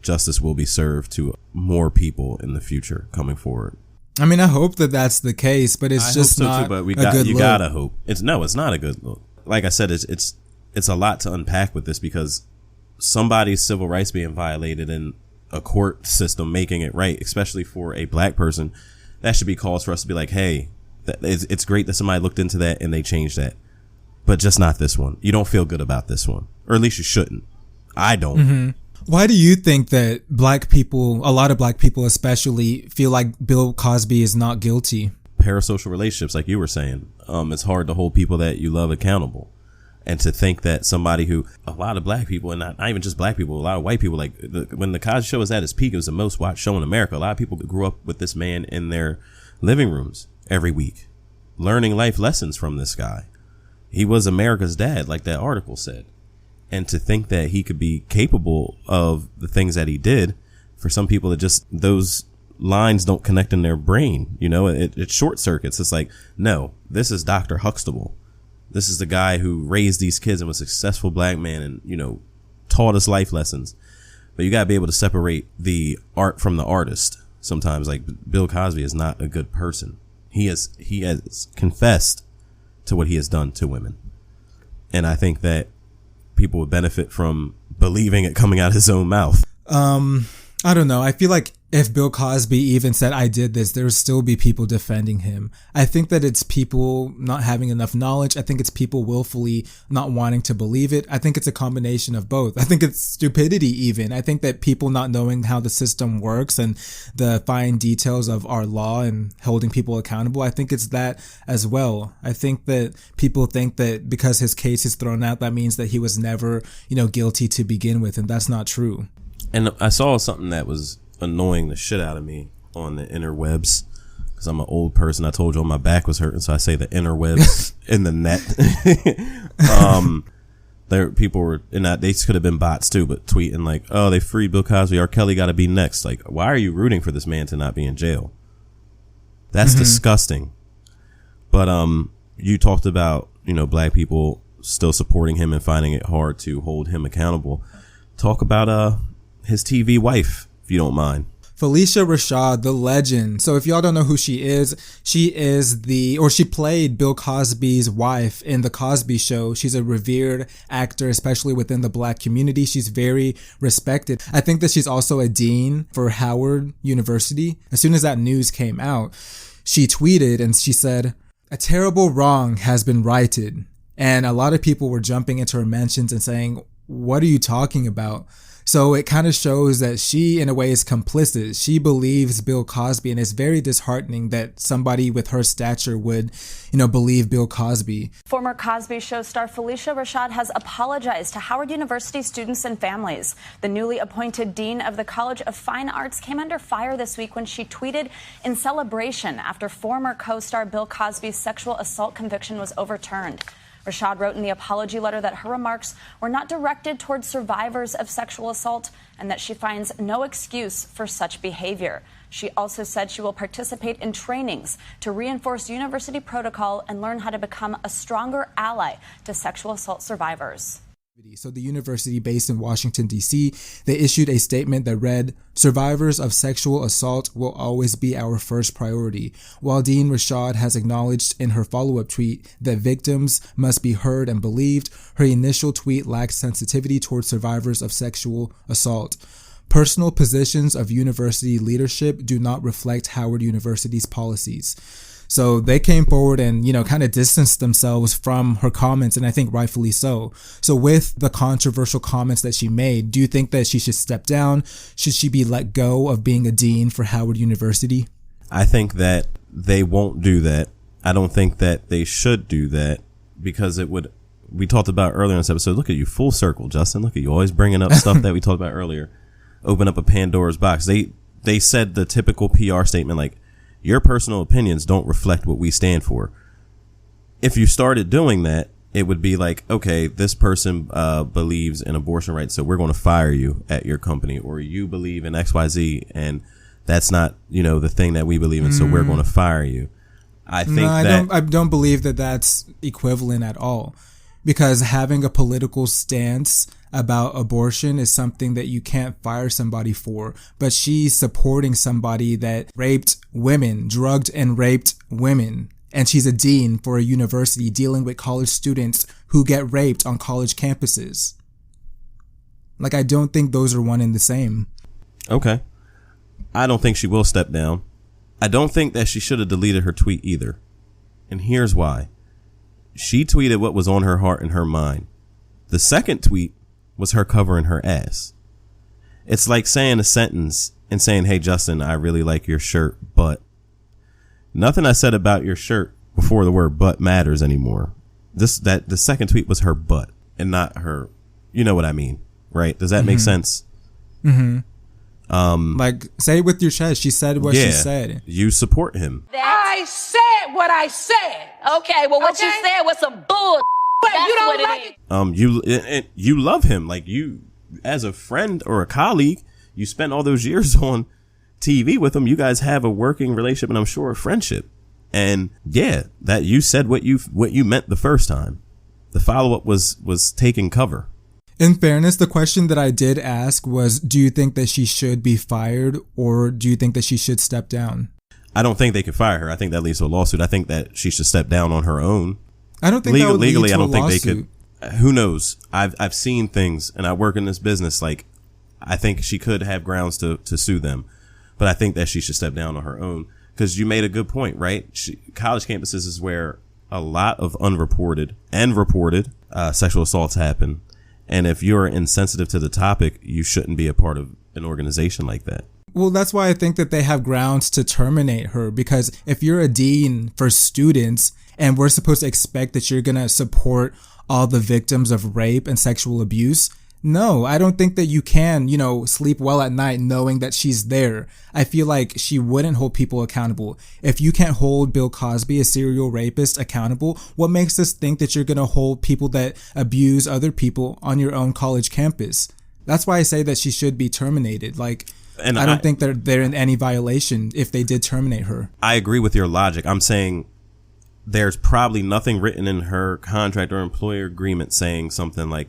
Justice will be served to more people in the future coming forward. I mean, I hope that that's the case, but it's just not a good look. Gotta hope. It's not a good look. Like I said, it's a lot to unpack with this, because somebody's civil rights being violated in a court system making it right, especially for a Black person. That should be cause for us to be like, hey, it's great that somebody looked into that and they changed that, but just not this one. You don't feel good about this one, or at least you shouldn't. I don't. Mm-hmm. Why do you think that Black people, a lot of Black people especially, feel like Bill Cosby is not guilty? Parasocial relationships, like you were saying. It's hard to hold people that you love accountable. And to think that somebody who, a lot of Black people, and not even just Black people, a lot of white people, like when the Cosby Show was at its peak, it was the most watched show in America. A lot of people grew up with this man in their living rooms every week, learning life lessons from this guy. He was America's dad, like that article said. And to think that he could be capable of the things that he did, for some people, it just, those lines don't connect in their brain. It short circuits. It's like, no, this is Dr. Huxtable. This is the guy who raised these kids and was a successful Black man and, taught us life lessons. But you got to be able to separate the art from the artist. Sometimes, like, Bill Cosby is not a good person. He has confessed to what he has done to women. And I think that people would benefit from believing it coming out of his own mouth. I don't know. I feel like if Bill Cosby even said, I did this, there would still be people defending him. I think that it's people not having enough knowledge. I think it's people willfully not wanting to believe it. I think it's a combination of both. I think it's stupidity even. I think that people not knowing how the system works and the fine details of our law and holding people accountable, I think it's that as well. I think that people think that because his case is thrown out, that means that he was never, guilty to begin with. And that's not true. And I saw something that was annoying the shit out of me on the interwebs, because I'm an old person. I told you my back was hurting, so I say the interwebs in the net. The people were, and they could have been bots too, but tweeting like, oh, they freed Bill Cosby, R. Kelly got to be next. Like, why are you rooting for this man to not be in jail? That's disgusting. But you talked about, black people still supporting him and finding it hard to hold him accountable. Talk about his TV wife, if you don't mind. Phylicia Rashad, the legend. So if y'all don't know who she played Bill Cosby's wife in The Cosby Show. She's a revered actor, especially within the black community. She's very respected. I think that she's also a dean for Howard University. As soon as that news came out, she tweeted and she said, "A terrible wrong has been righted." And a lot of people were jumping into her mentions and saying, "What are you talking about?" So it kind of shows that she, in a way, is complicit. She believes Bill Cosby, and it's very disheartening that somebody with her stature would, believe Bill Cosby. Former Cosby Show star Phylicia Rashad has apologized to Howard University students and families. The newly appointed dean of the College of Fine Arts came under fire this week when she tweeted in celebration after former co-star Bill Cosby's sexual assault conviction was overturned. Rashad wrote in the apology letter that her remarks were not directed towards survivors of sexual assault and that she finds no excuse for such behavior. She also said she will participate in trainings to reinforce university protocol and learn how to become a stronger ally to sexual assault survivors. So the university based in Washington, D.C., they issued a statement that read, "Survivors of sexual assault will always be our first priority." While Dean Rashad has acknowledged in her follow-up tweet that victims must be heard and believed, her initial tweet lacked sensitivity towards survivors of sexual assault. Personal positions of university leadership do not reflect Howard University's policies. So they came forward and, kind of distanced themselves from her comments, and I think rightfully so. So with the controversial comments that she made, do you think that she should step down? Should she be let go of being a dean for Howard University? I think that they won't do that. I don't think that they should do that because it would, we talked about earlier in this episode, look at you, full circle, Justin. Look at you, always bringing up stuff that we talked about earlier. Open up a Pandora's box. They said the typical PR statement like, your personal opinions don't reflect what we stand for. If you started doing that, it would be like, okay, this person believes in abortion rights, so we're going to fire you at your company, or you believe in XYZ, and that's not, the thing that we believe in, so we're going to fire you. I don't believe that that's equivalent at all, because having a political stance about abortion is something that you can't fire somebody for, but she's supporting somebody that raped women, drugged and raped women. And she's a dean for a university dealing with college students who get raped on college campuses. Like, I don't think those are one and the same. Okay. I don't think she will step down. I don't think that she should have deleted her tweet either. And here's why. She tweeted what was on her heart and her mind. The second tweet was her covering her ass. It's like saying a sentence and saying, "Hey, Justin, I really like your shirt, but..." Nothing I said about your shirt before the word "but" matters anymore. The second tweet was her butt and not her, you know what I mean, right? Does that make sense? Like, say it with your chest. She said what she said. You support him. I said what I said. Okay, well, what you said was some bull. But That's you don't what like it is. You love him. Like, you, as a friend or a colleague, you spent all those years on TV with him. You guys have a working relationship, and I'm sure a friendship. And yeah, that you said what you meant the first time. The follow-up was taking cover. In fairness, the question that I did ask was, do you think that she should be fired, or do you think that she should step down? I don't think they could fire her. I think that leads to a lawsuit. I think that she should step down on her own. I don't think that would legally, lead to I don't think lawsuit. they could. Who knows? I've seen things, and I work in this business. Like, I think she could have grounds to sue them, but I think that she should step down on her own, because you made a good point, right? College campuses is where a lot of unreported and reported sexual assaults happen, and if you're insensitive to the topic, you shouldn't be a part of an organization like that. Well, that's why I think that they have grounds to terminate her, because if you're a dean for students and we're supposed to expect that you're going to support all the victims of rape and sexual abuse, No, I don't think that you can, sleep well at night knowing that she's there. I feel like she wouldn't hold people accountable. If you can't hold Bill Cosby, a serial rapist, accountable, what makes us think that you're going to hold people that abuse other people on your own college campus? That's why I say that she should be terminated. And I don't think they're in any violation if they did terminate her. I agree with your logic. I'm saying there's probably nothing written in her contract or employer agreement saying something like,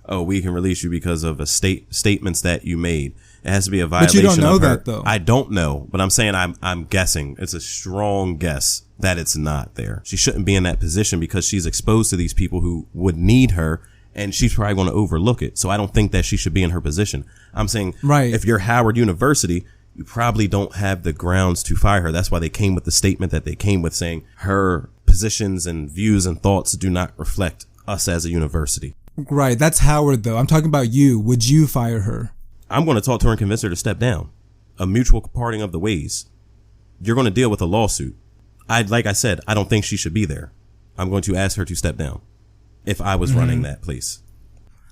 oh, we can release you because of statements that you made. It has to be a violation. But you don't know of her. that, though. I don't know, but I'm saying I'm guessing. It's a strong guess that it's not there. She shouldn't be in that position because she's exposed to these people who would need her, and she's probably going to overlook it. So I don't think that she should be in her position. I'm saying, right. If you're Howard University, you probably don't have the grounds to fire her. That's why they came with the statement that they came with, saying her positions and views and thoughts do not reflect us as a university. Right. That's Howard, though. I'm talking about you. Would you fire her? I'm going to talk to her and convince her to step down. A mutual parting of the ways. You're going to deal with a lawsuit. Like I said, I don't think she should be there. I'm going to ask her to step down if I was running that place.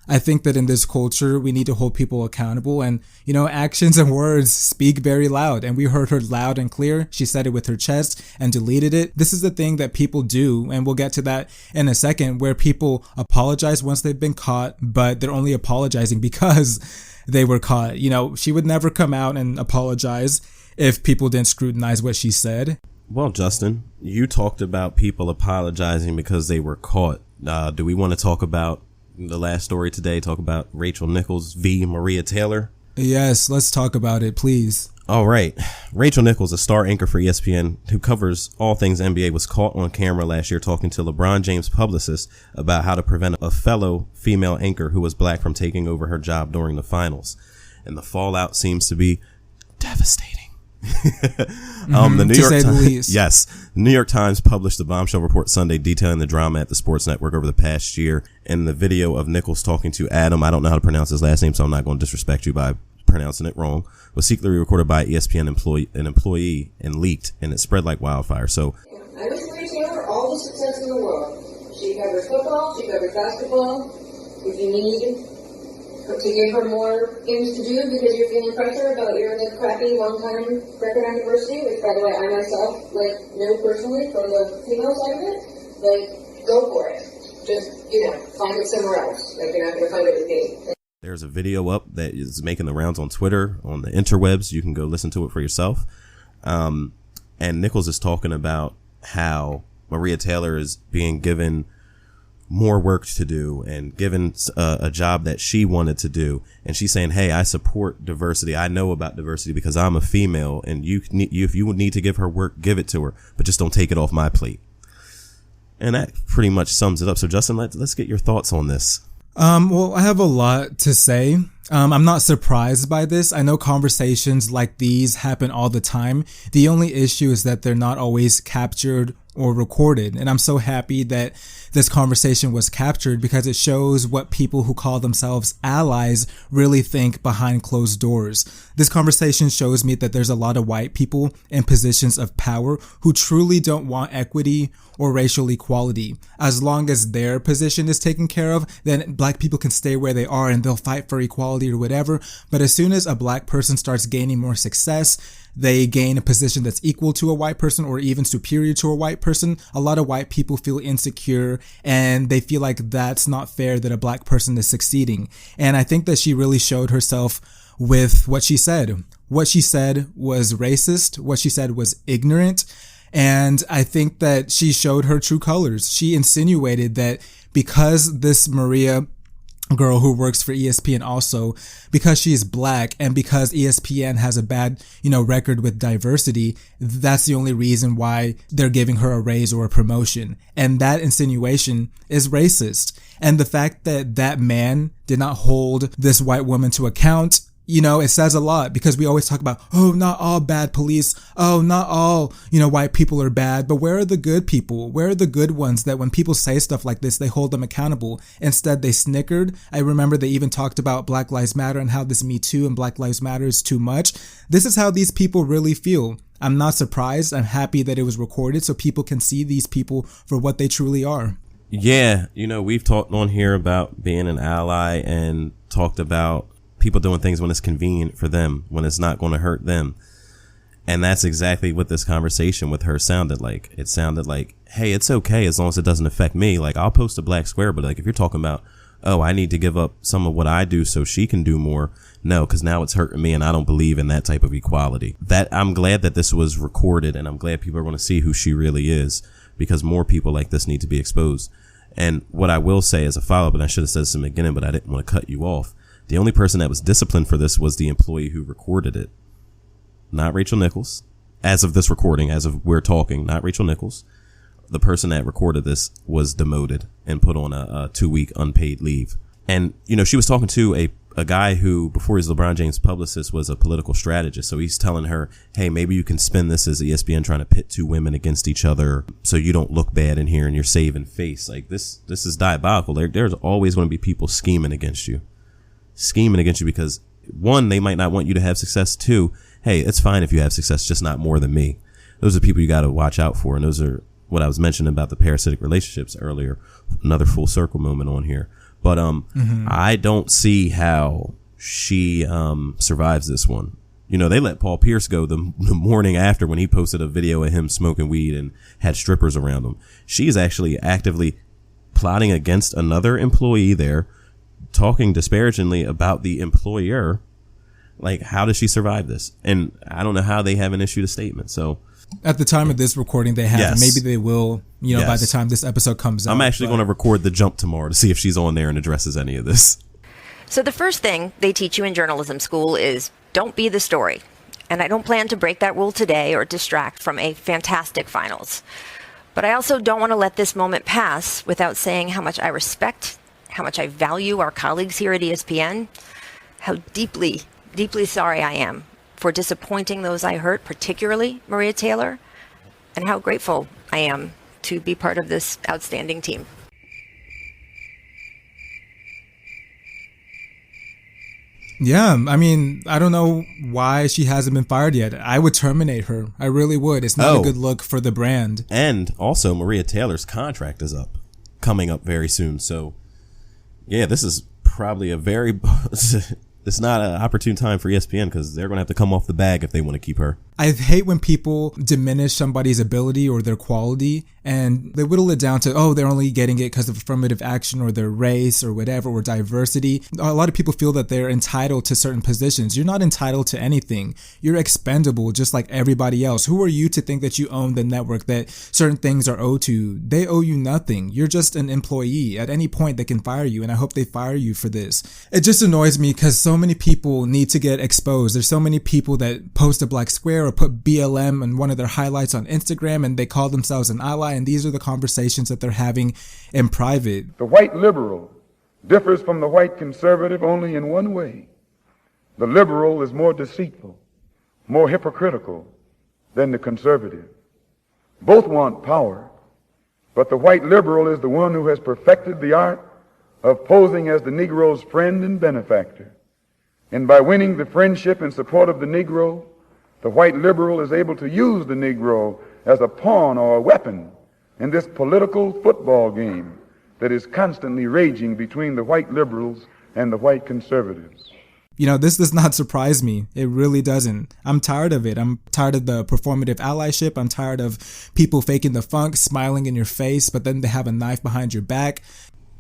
I think that in this culture, we need to hold people accountable, and, actions and words speak very loud, and we heard her loud and clear. She said it with her chest and deleted it. This is the thing that people do, and we'll get to that in a second, where people apologize once they've been caught, but they're only apologizing because they were caught. She would never come out and apologize if people didn't scrutinize what she said. Well, Justin, you talked about people apologizing because they were caught. Do we want to talk about the last story today, talk about Rachel Nichols v. Maria Taylor? Yes, let's talk about it, please. All right. Rachel Nichols, a star anchor for ESPN who covers all things NBA, was caught on camera last year talking to LeBron James' publicist about how to prevent a fellow female anchor who was black from taking over her job during the finals. And the fallout seems to be devastating. The New York Times, yes, the New York Times published the bombshell report Sunday detailing the drama at the sports network over the past year. In the video of Nichols talking to Adam, I don't know how to pronounce his last name, so I'm not going to disrespect you by pronouncing it wrong, was secretly recorded by ESPN employee and leaked, and it spread like wildfire. So I wish Maria Taylor all the success in the world. She covers football, she covers basketball. If you need to give her more things to do because you're feeling pressure about your crappy one-time record on diversity, which, by the way, I myself know personally from the female side of it, go for it. Just, find it somewhere else. You're not going to find it with me. There's a video up that is making the rounds on Twitter, on the interwebs. You can go listen to it for yourself. And Nichols is talking about how Maria Taylor is being given more work to do and given a job that she wanted to do, and she's saying, hey, I support diversity, I know about diversity because I'm a female, and if you would need to give her work, give it to her, but just don't take it off my plate. And that pretty much sums it up. So Justin, let's get your thoughts on this. Well, I have a lot to say. I'm not surprised by this. I know conversations like these happen all the time. The only issue is that they're not always captured or recorded. And I'm so happy that this conversation was captured because it shows what people who call themselves allies really think behind closed doors. This conversation shows me that there's a lot of white people in positions of power who truly don't want equity or racial equality. As long as their position is taken care of, then black people can stay where they are and they'll fight for equality or whatever. But as soon as a black person starts gaining more success, they gain a position that's equal to a white person or even superior to a white person, a lot of white people feel insecure and they feel like that's not fair that a black person is succeeding. And I think that she really showed herself with what she said. What she said was racist. What she said was ignorant. And I think that she showed her true colors. She insinuated that because this Maria girl who works for ESPN also, because she is black and because ESPN has a bad, record with diversity, that's the only reason why they're giving her a raise or a promotion. And that insinuation is racist. And the fact that that man did not hold this white woman to account, it says a lot because we always talk about, oh, not all bad police. Oh, not all, white people are bad. But where are the good people? Where are the good ones that when people say stuff like this, they hold them accountable? Instead, they snickered. I remember they even talked about Black Lives Matter and how this Me Too and Black Lives Matter is too much. This is how these people really feel. I'm not surprised. I'm happy that it was recorded so people can see these people for what they truly are. Yeah, we've talked on here about being an ally and talked about people doing things when it's convenient for them, when it's not going to hurt them. And that's exactly what this conversation with her sounded like. It sounded like, hey, it's okay as long as it doesn't affect me. Like, I'll post a black square, but like if you're talking about, oh, I need to give up some of what I do so she can do more. No, because now it's hurting me, and I don't believe in that type of equality. That I'm glad that this was recorded, and I'm glad people are going to see who she really is, because more people like this need to be exposed. And what I will say as a follow-up, and I should have said this in the beginning, but I didn't want to cut you off. The only person that was disciplined for this was the employee who recorded it. Not Rachel Nichols. As of this recording, as of we're talking, not Rachel Nichols. The person that recorded this was demoted and put on a 2-week unpaid leave. And, she was talking to a guy who, before he was LeBron James' publicist, was a political strategist. So he's telling her, hey, maybe you can spin this as ESPN trying to pit two women against each other so you don't look bad in here and you're saving face. Like, this is diabolical. There's always going to be people scheming against you. Because, one, they might not want you to have success. Two, hey, it's fine if you have success, just not more than me. Those are people you got to watch out for. And those are what I was mentioning about the parasitic relationships earlier. Another full circle moment on here. But I don't see how she survives this one. They let Paul Pierce go the morning after when he posted a video of him smoking weed and had strippers around him. She's actually actively plotting against another employee there, talking disparagingly about the employer. Like, how does she survive this? And I don't know how they haven't issued a statement. So at the time of this recording, they haven't. Yes. Maybe they will, Yes. by the time this episode comes out. I'm actually going to record the jump tomorrow to see if she's on there and addresses any of this. So the first thing they teach you in journalism school is don't be the story. And I don't plan to break that rule today or distract from a fantastic finals. But I also don't want to let this moment pass without saying how much I respect, how much I value our colleagues here at ESPN, how deeply sorry I am for disappointing those I hurt, particularly Maria Taylor, and how grateful I am to be part of this outstanding team. Yeah, I mean, I don't know why she hasn't been fired yet. I would terminate her. I really would. It's not a good look for the brand. And also, Maria Taylor's contract is coming up very soon. So, yeah, this is probably a very... It's not an opportune time for ESPN because they're going to have to come off the bag if they want to keep her. I hate when people diminish somebody's ability or their quality and they whittle it down to, oh, they're only getting it because of affirmative action or their race or whatever, or diversity. A lot of people feel that they're entitled to certain positions. You're not entitled to anything. You're expendable just like everybody else. Who are you to think that you own the network, that certain things are owed to you? They owe you nothing. You're just an employee. At any point, they can fire you, and I hope they fire you for this. It just annoys me because so many people need to get exposed. There's so many people that post a black square or put BLM in one of their highlights on Instagram and they call themselves an ally, and these are the conversations that they're having in private. The white liberal differs from the white conservative only in one way. The liberal is more deceitful, more hypocritical than the conservative. Both want power, but the white liberal is the one who has perfected the art of posing as the Negro's friend and benefactor. And by winning the friendship and support of the Negro, the white liberal is able to use the Negro as a pawn or a weapon in this political football game that is constantly raging between the white liberals and the white conservatives. This does not surprise me. It really doesn't. I'm tired of it. I'm tired of the performative allyship. I'm tired of people faking the funk, smiling in your face, but then they have a knife behind your back.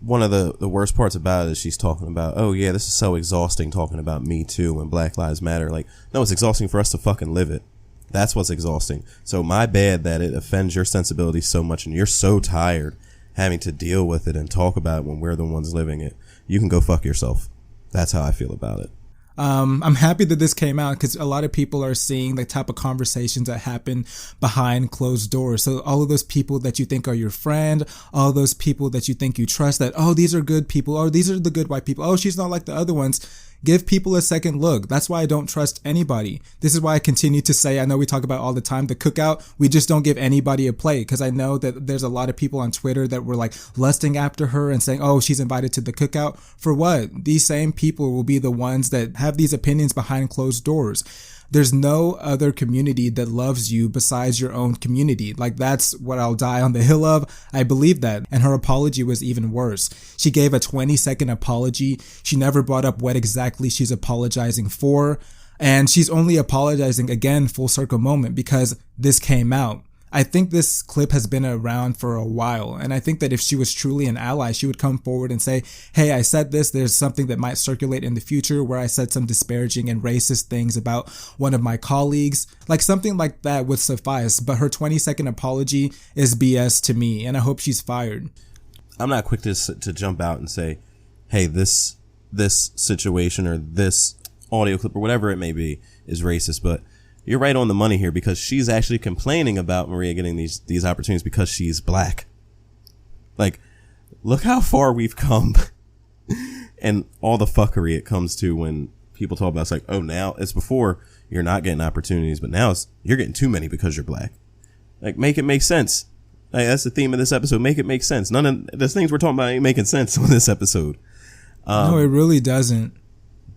One of the worst parts about it is she's talking about, oh yeah, this is so exhausting talking about Me Too and Black Lives Matter. Like, no, it's exhausting for us to fucking live it. That's what's exhausting. So my bad that it offends your sensibilities so much and you're so tired having to deal with it and talk about it when we're the ones living it. You can go fuck yourself. That's how I feel about it. I'm happy that this came out because a lot of people are seeing the type of conversations that happen behind closed doors. So all of those people that you think are your friend, all those people that you think you trust, that, oh, these are good people. Oh, these are the good white people. Oh, she's not like the other ones. Give people a second look. That's why I don't trust anybody. This is why I continue to say, I know we talk about all the time, the cookout, we just don't give anybody a plate, because I know that there's a lot of people on Twitter that were like lusting after her and saying, oh, she's invited to the cookout. For what? These same people will be the ones that have these opinions behind closed doors. There's no other community that loves you besides your own community. Like, that's what I'll die on the hill of. I believe that. And her apology was even worse. She gave a 20-second apology. She never brought up what exactly she's apologizing for. And she's only apologizing, again, full circle moment, because this came out. I think this clip has been around for a while, and I think that if she was truly an ally, she would come forward and say, hey, I said this, there's something that might circulate in the future where I said some disparaging and racist things about one of my colleagues. Like, something like that would suffice, but her 20-second apology is BS to me, and I hope she's fired. I'm not quick to jump out and say, hey, this situation or this audio clip or whatever it may be is racist, but you're right on the money here, because she's actually complaining about Maria getting these opportunities because she's black. Like, look how far we've come and all the fuckery it comes to when people talk about, it's like, oh, now it's before you're not getting opportunities, but now you're getting too many because you're black. Like, make it make sense. Like, that's the theme of this episode. Make it make sense. None of the things we're talking about ain't making sense on this episode. No, it really doesn't.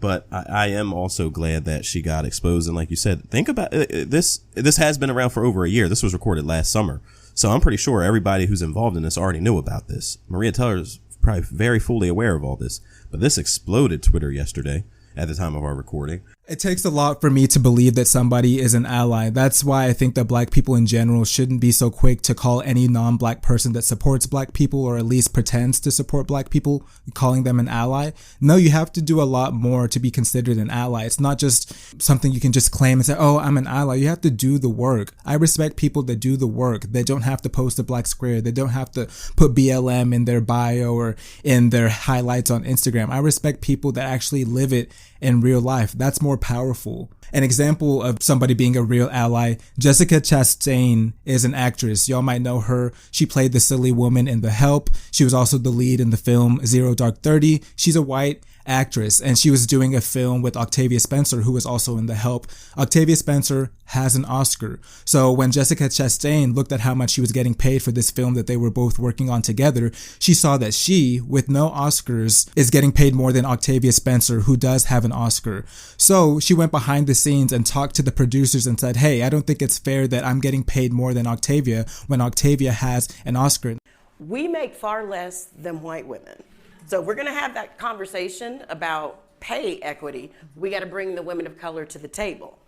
But I am also glad that she got exposed. And like you said, think about it, this has been around for over a year. This was recorded last summer. So I'm pretty sure everybody who's involved in this already knew about this. Maria Taylor is probably very fully aware of all this. But this exploded Twitter yesterday at the time of our recording. It takes a lot for me to believe that somebody is an ally. That's why I think that black people in general shouldn't be so quick to call any non-black person that supports black people, or at least pretends to support black people, calling them an ally. No, you have to do a lot more to be considered an ally. It's not just something you can just claim and say, oh, I'm an ally. You have to do the work. I respect people that do the work. They don't have to post a black square. They don't have to put BLM in their bio or in their highlights on Instagram. I respect people that actually live it in real life. That's more powerful. An example of somebody being a real ally, Jessica Chastain is an actress. Y'all might know her. She played the silly woman in The Help. She was also the lead in the film Zero Dark 30. She's a white actress, and she was doing a film with Octavia Spencer, who was also in The Help. Octavia Spencer has an Oscar. So when Jessica Chastain looked at how much she was getting paid for this film that they were both working on together, she saw that she, with no Oscars, is getting paid more than Octavia Spencer, who does have an Oscar. So she went behind the scenes and talked to the producers and said, hey, I don't think it's fair that I'm getting paid more than Octavia when Octavia has an Oscar. We make far less than white women. So if we're going to have that conversation about pay equity, we got to bring the women of color to the table.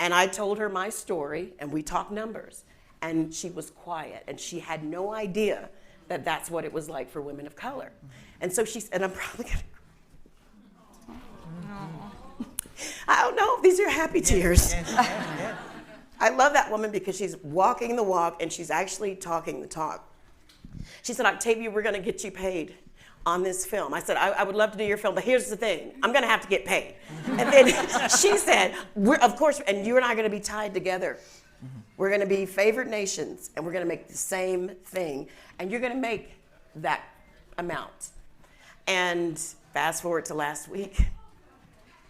And I told her my story, and we talked numbers, and she was quiet, and she had no idea that that's what it was like for women of color. And so and I'm probably going to, I don't know if these are happy tears. I love that woman because she's walking the walk, and she's actually talking the talk. She said, Octavia, we're going to get you paid on this film. I said, I would love to do your film, but here's the thing, I'm gonna have to get paid. And then she said, of course, and you and I are gonna be tied together. We're gonna be favored nations, and we're gonna make the same thing, and you're gonna make that amount. And fast forward to last week,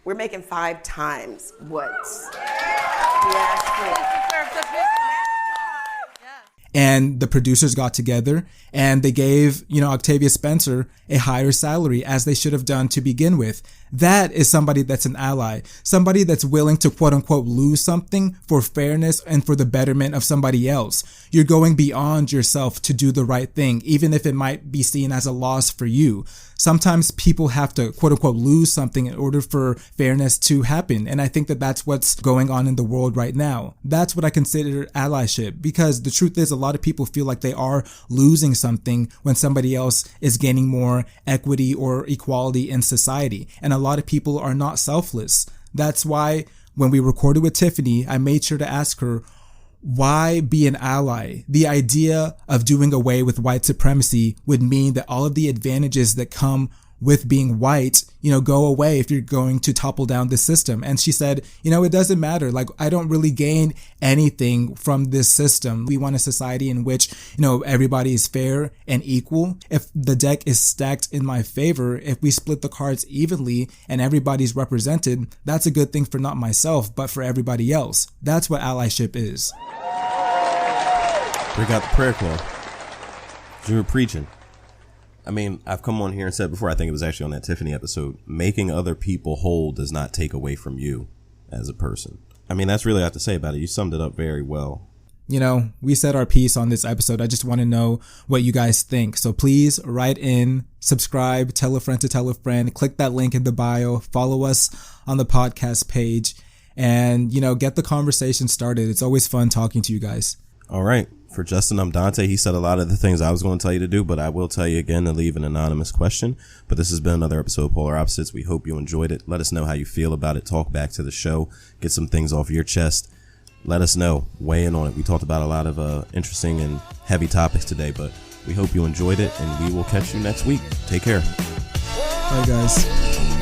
we're making 5 times what we asked for. And the producers got together and they gave, Octavia Spencer a higher salary, as they should have done to begin with. That is somebody that's an ally, somebody that's willing to quote unquote lose something for fairness and for the betterment of somebody else. You're going beyond yourself to do the right thing, even if it might be seen as a loss for you. Sometimes people have to quote unquote lose something in order for fairness to happen. And I think that that's what's going on in the world right now. That's what I consider allyship, because the truth is a lot of people feel like they are losing something when somebody else is gaining more equity or equality in society. And a lot of people are not selfless. That's why when we recorded with Tiffany, I made sure to ask her, why be an ally? The idea of doing away with white supremacy would mean that all of the advantages that come with being white, go away if you're going to topple down the system. And she said, it doesn't matter. Like, I don't really gain anything from this system. We want a society in which, everybody is fair and equal. If the deck is stacked in my favor, if we split the cards evenly and everybody's represented, that's a good thing for not myself, but for everybody else. That's what allyship is. Break out the prayer cloth. You were preaching. I mean, I've come on here and said before, I think it was actually on that Tiffany episode, making other people whole does not take away from you as a person. I mean, that's really all I have to say about it. You summed it up very well. You know, we said our piece on this episode. I just want to know what you guys think. So please write in, subscribe, tell a friend to tell a friend, click that link in the bio, follow us on the podcast page, and, you know, get the conversation started. It's always fun talking to you guys. All right. For Justin, I'm Dante. He said a lot of the things I was going to tell you to do, but I will tell you again to leave an anonymous question. But this has been another episode of Polar Opposites. We hope you enjoyed it. Let us know how you feel about it. Talk back to the show. Get some things off your chest. Let us know. Weigh in on it. We talked about a lot of interesting and heavy topics today, but we hope you enjoyed it, and we will catch you next week. Take care. Bye, guys.